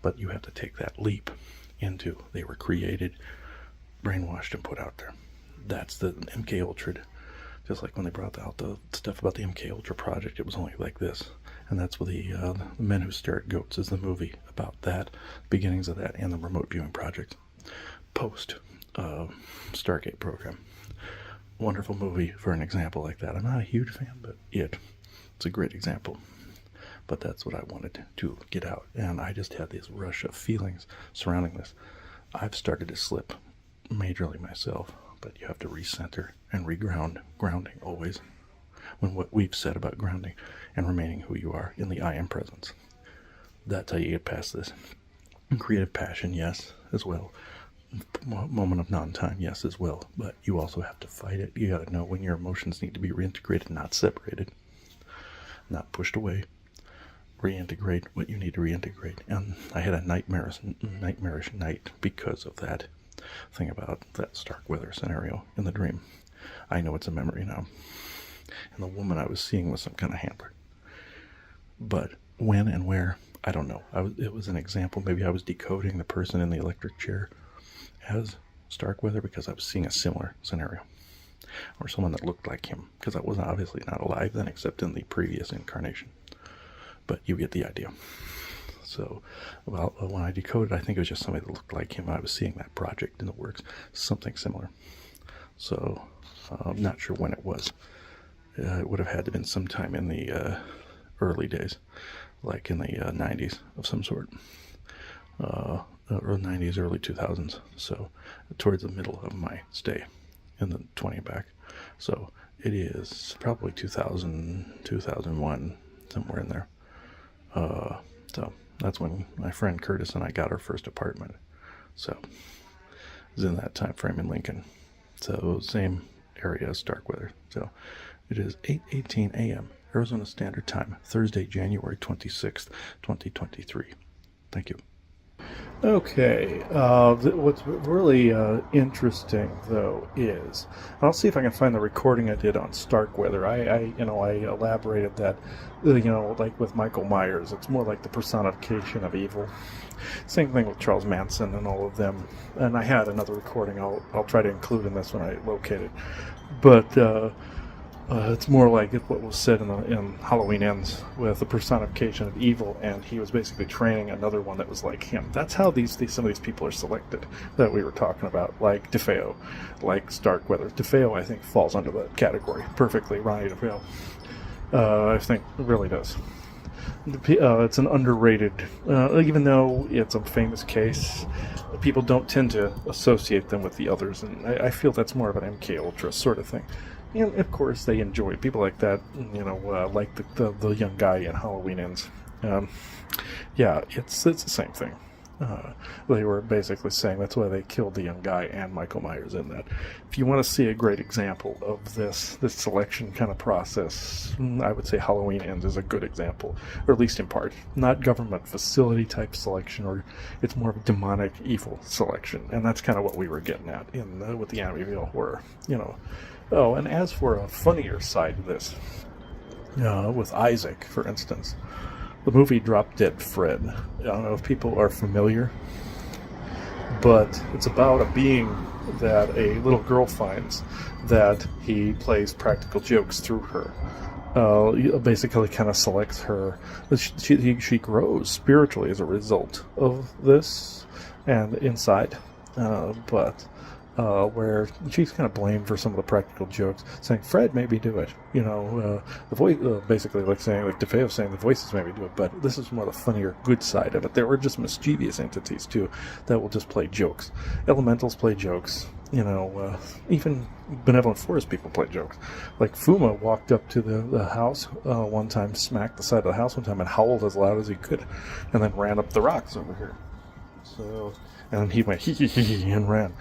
But you have to take that leap into they were created, brainwashed, and put out there. That's the MK Ultra. Just like when they brought out the stuff about the MK Ultra project, it was only like this. And that's what the Men Who Stare at Goats is the movie about that, beginnings of that, and the remote viewing project. Post Stargate program. Wonderful movie for an example like that. I'm not a huge fan, but it's a great example. But that's what I wanted to get out. And I just had this rush of feelings surrounding this. I've started to slip majorly myself, but you have to recenter and grounding always. When what we've said about grounding and remaining who you are in the I am presence. That's how you get past this. Creative passion, yes, as well. Moment of non-time, yes, as well. But you also have to fight it. You got to know when your emotions need to be reintegrated, not separated, not pushed away. Reintegrate what you need to reintegrate. And I had a nightmarish night because of that thing about that Starkweather scenario in the dream. I know it's a memory now. And the woman I was seeing was some kind of handler. But when and where, I don't know. It was an example. Maybe I was decoding the person in the electric chair as Starkweather because I was seeing a similar scenario. Or someone that looked like him. Because I was obviously not alive then, except in the previous incarnation. But you get the idea. So, well, when I decoded, I think it was just somebody that looked like him. I was seeing that project in the works. Something similar. So, I'm not sure when it was. It would have had to have been sometime in the early days, like in the 90s of some sort, early 90s, early 2000s. So towards the middle of my stay in the 20 back. So it is probably 2000, 2001, somewhere in there. So that's when my friend Curtis and I got our first apartment. So it was in that time frame in Lincoln. So same area as Starkweather. So it is 8:18 a.m. Arizona Standard Time, Thursday, January 26th, 2023. Thank you. Okay. What's really interesting, though, is I'll see if I can find the recording I did on Starkweather. I elaborated that, like with Michael Myers, it's more like the personification of evil. Same thing with Charles Manson and all of them. And I had another recording. I'll try to include in this when I locate it. But it's more like what was said in Halloween Ends with the personification of evil, and he was basically training another one that was like him. That's how some of these people are selected that we were talking about, like DeFeo, like Starkweather. DeFeo, I think, falls under that category perfectly. Ronnie DeFeo, I think, really does. It's an underrated, even though it's a famous case, people don't tend to associate them with the others, and I feel that's more of an MK Ultra sort of thing. And of course, they enjoy it. People like that, like the young guy in Halloween Ends. It's the same thing. They were basically saying that's why they killed the young guy and Michael Myers in that. If you want to see a great example of this selection kind of process, I would say Halloween Ends is a good example, or at least in part. Not government facility type selection, or it's more of a demonic evil selection, and that's kind of what we were getting at with the Amityville horror, Oh, and as for a funnier side of this, with Isaac, for instance, the movie Drop Dead Fred. I don't know if people are familiar, but it's about a being that a little girl finds that he plays practical jokes through her. basically kind of selects her. She grows spiritually as a result of this, and inside, but where she's kind of blamed for some of the practical jokes, saying Fred made me do it. The voice, basically like saying, like DeFeo saying the voices made me do it. But this is more the funnier, good side of it. There were just mischievous entities too that will just play jokes. Elementals play jokes. Even benevolent forest people play jokes. Like Fuma walked up to the house one time, smacked the side of the house one time, and howled as loud as he could, and then ran up the rocks over here. So, and he went hee hee hee and ran.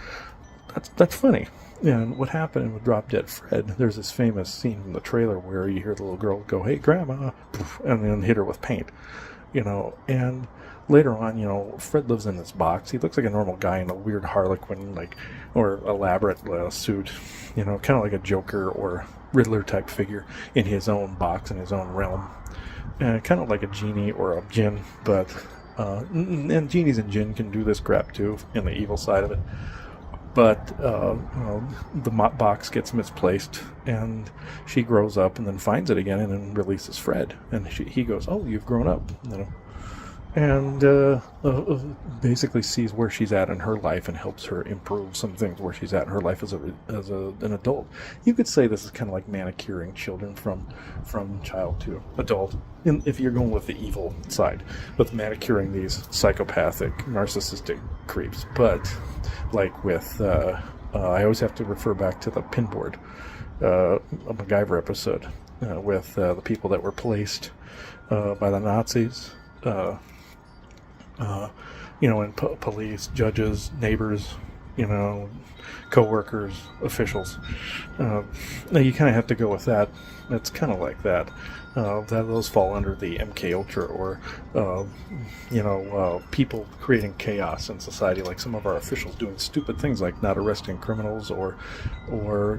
That's funny. And what happened with Drop Dead Fred, there's this famous scene in the trailer where you hear the little girl go, "Hey, Grandma," and then hit her with paint. And later on, Fred lives in this box. He looks like a normal guy in a weird Harlequin, or elaborate suit, kind of like a Joker or Riddler type figure in his own box, in his own realm. And kind of like a genie or a djinn, but, and genies and djinn can do this crap too, in the evil side of it. But the box gets misplaced, and she grows up and then finds it again and then releases Fred. And he goes, "Oh, you've grown up," and basically sees where she's at in her life and helps her improve some things where she's at in her life as an adult. You could say this is kind of like manicuring children from child to adult, if you're going with the evil side, with manicuring these psychopathic, narcissistic creeps. But like with, I always have to refer back to the Pinboard MacGyver episode with the people that were placed by the Nazis. And police, judges, neighbors, co-workers, officials. Now you kind of have to go with that. It's kind of like that. Those fall under the MK Ultra, or people creating chaos in society, like some of our officials doing stupid things like not arresting criminals, or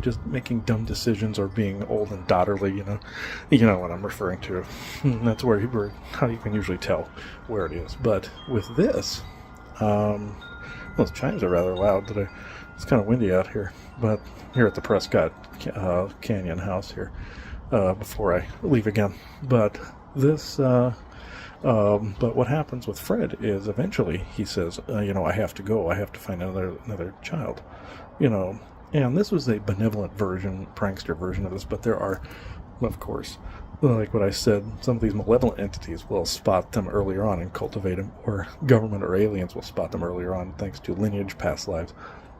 just making dumb decisions, or being old and dotterly. You know what I'm referring to. That's how you can usually tell where it is. But with this, those chimes are rather loud today. It's kind of windy out here, but here at the Prescott Canyon house here. Before I leave again. But this, but what happens with Fred is eventually he says, I have to go. I have to find another child. And this was a benevolent version, prankster version of this. But there are, of course, like what I said, some of these malevolent entities will spot them earlier on and cultivate them, or government or aliens will spot them earlier on thanks to lineage, past lives,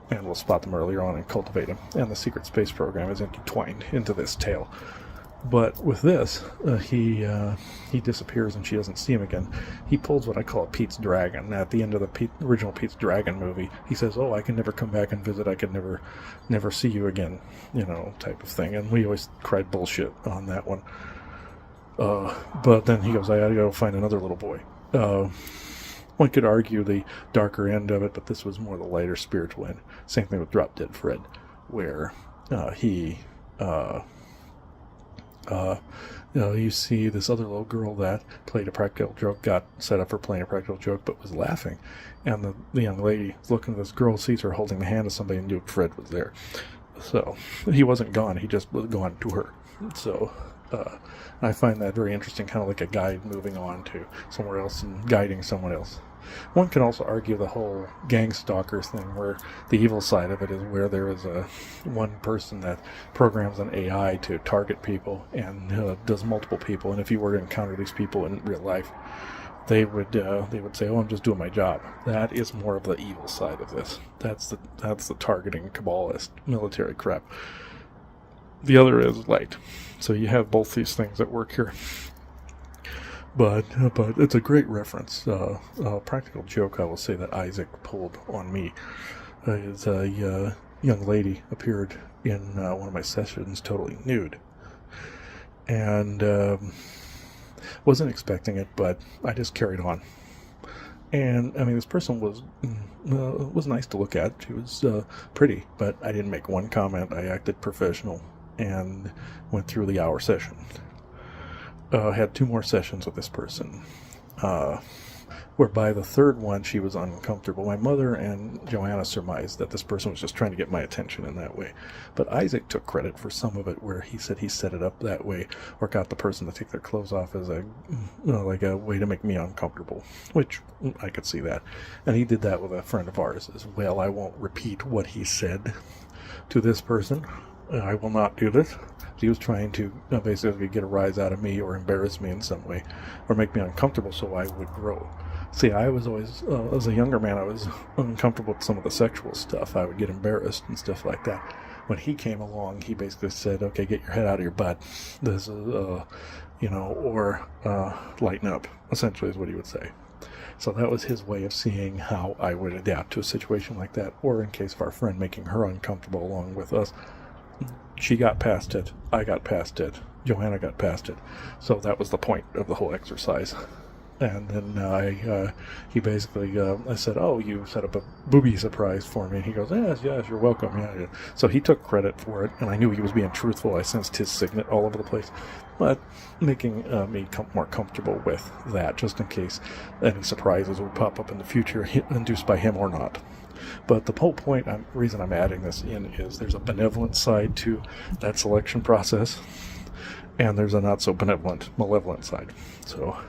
and will spot them earlier on and cultivate them. And the secret space program is intertwined into this tale. But with this, he disappears and she doesn't see him again. He pulls what I call a Pete's Dragon. At the end of the original Pete's Dragon movie, he says, "Oh, I can never come back and visit. I can never see you again," type of thing. And we always cried bullshit on that one. But then he goes, "I gotta go find another little boy." One could argue the darker end of it, but this was more the lighter spiritual end. Same thing with Drop Dead Fred, where you see this other little girl that played a practical joke, got set up for playing a practical joke, but was laughing. And the young lady looking at this girl, sees her holding the hand of somebody, and knew Fred was there. So he wasn't gone, he just was gone to her. So I find that very interesting, kind of like a guide moving on to somewhere else and guiding someone else. One can also argue the whole gang stalker thing, where the evil side of it is where there is one person that programs an AI to target people and does multiple people. And if you were to encounter these people in real life, they would say, "Oh, I'm just doing my job." That is more of the evil side of this. That's the targeting cabalist military crap. The other is light. So you have both these things at work here. But it's a great reference. A practical joke I will say that Isaac pulled on me is a young lady appeared in one of my sessions totally nude. And wasn't expecting it, but I just carried on. And, I mean, this person was nice to look at. She was pretty, but I didn't make one comment. I acted professional and went through the hour session. Had 2 more sessions with this person. where by the third one she was uncomfortable. My mother and Joanna surmised that this person was just trying to get my attention in that way. But Isaac took credit for some of it, where he said he set it up that way, or got the person to take their clothes off as a way to make me uncomfortable, which I could see that. And he did that with a friend of ours as well. I won't repeat what he said to this person. I will not do this. He was trying to basically get a rise out of me or embarrass me in some way or make me uncomfortable so I would grow. See, I was always, as a younger man, I was uncomfortable with some of the sexual stuff. I would get embarrassed and stuff like that. When he came along, he basically said, okay, get your head out of your butt. This is, or lighten up, essentially is what he would say. So that was his way of seeing how I would adapt to a situation like that, or in case of our friend making her uncomfortable along with us. She got past it, I got past it, Joanna got past it. So that was the point of the whole exercise. And then he basically, I said, oh, you set up a booby surprise for me. And he goes, yes, you're welcome. Yeah. So he took credit for it, and I knew he was being truthful. I sensed his signet all over the place. But making me more comfortable with that, just in case any surprises would pop up in the future, induced by him or not. But the whole point, reason I'm adding this in is there's a benevolent side to that selection process, and there's a not so benevolent, malevolent side. So,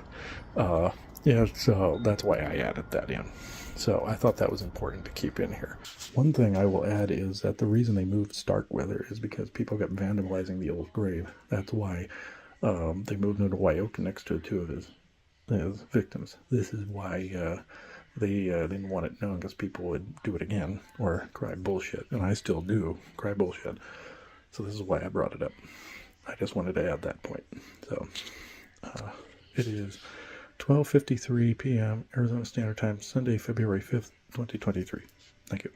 so that's why I added that in. So I thought that was important to keep in here. One thing I will add is that the reason they moved Starkweather is because people kept vandalizing the old grave. That's why they moved into Wyoka next to two of his victims. This is why they didn't want it known, because people would do it again or cry bullshit, and I still do cry bullshit. So this is why I brought it up. I just wanted to add that point. So it is 12:53 p.m. Arizona Standard Time, Sunday, February 5th, 2023. Thank you.